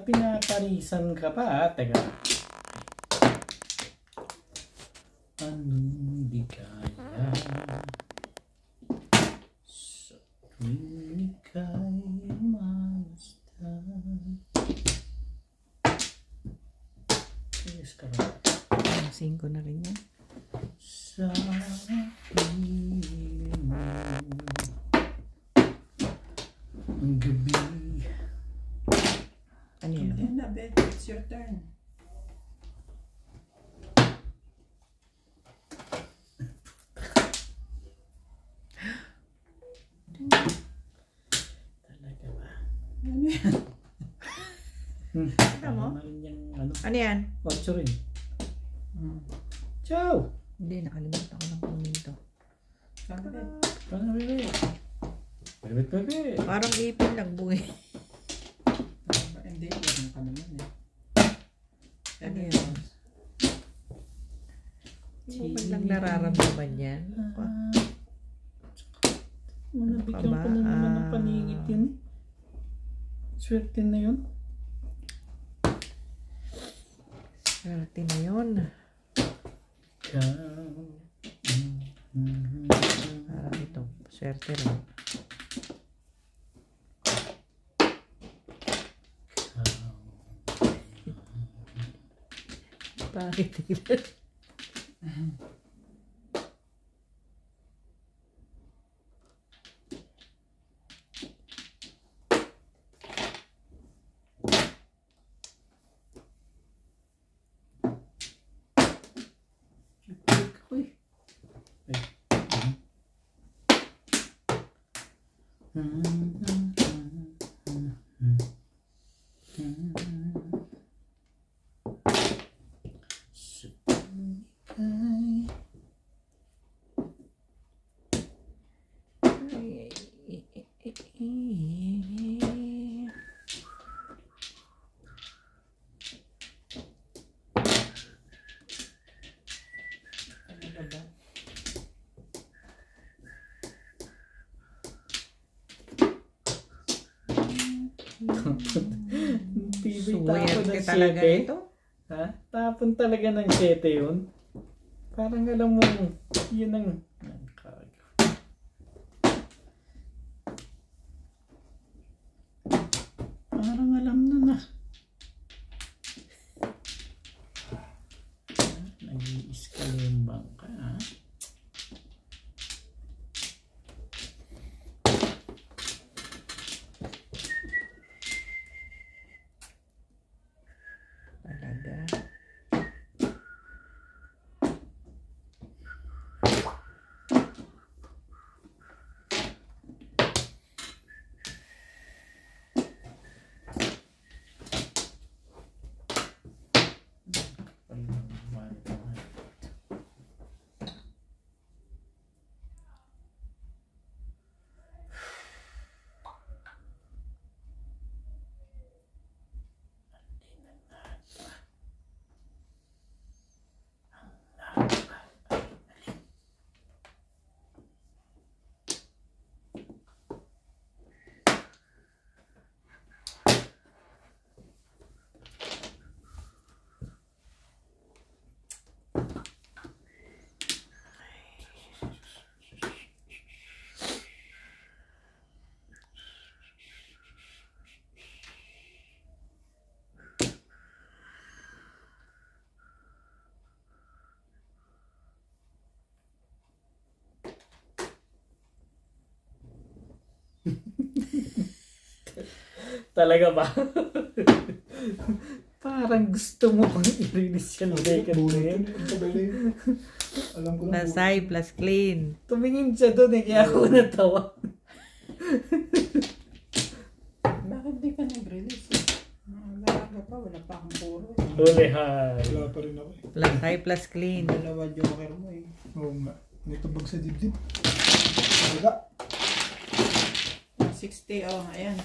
Pinaparisan ka pa, teka. Anong bigaya sa tuwing ika'y mamasdan? Yes, karang. Sing ko na rin yan. Sa piling mo ang gabi. Ano yun? Hindi na, Bet. It's your turn. Talaga ba? Ano yan? Ano mo? Tama rin yung ano. Ano yan? 8 rin. Ciao! Hindi, nakalimutan ko ng kunin to. Saan, Bet? Paano, bebe? Bebe. Parang ipin lang, buhay. Hindi, yan ka naman eh. Ano yun? Hindi mo man lang nararamdaman yan. Nabigyan ko na naman ng paningit yun. Swerte na yun. Swerte na yun. Parang ito, swerte rin. Bakit tignan? Suwerte talaga ito. Ha? Tapon talaga ng 7 yun. Parang alam mo, yun ang... Parang alam na na. Nag-i-iskala yung bangka, ha? Talaga. Talaga ba? Parang gusto mo kung i-release yung second Bunot game. yun. Ang tagal yun. Alam ko lang. Plus high, plus clean. Tumingin siya doon eh, kaya ako natawa. Bakit di ka nag-release? Alaga pa, wala pa akong puro. Huli high. Wala pa rin ako eh. Plus high, plus clean. Dalawa joker mo eh. Oo nga. May tabag sa dibdib. Talaga. 60, oh, ayan.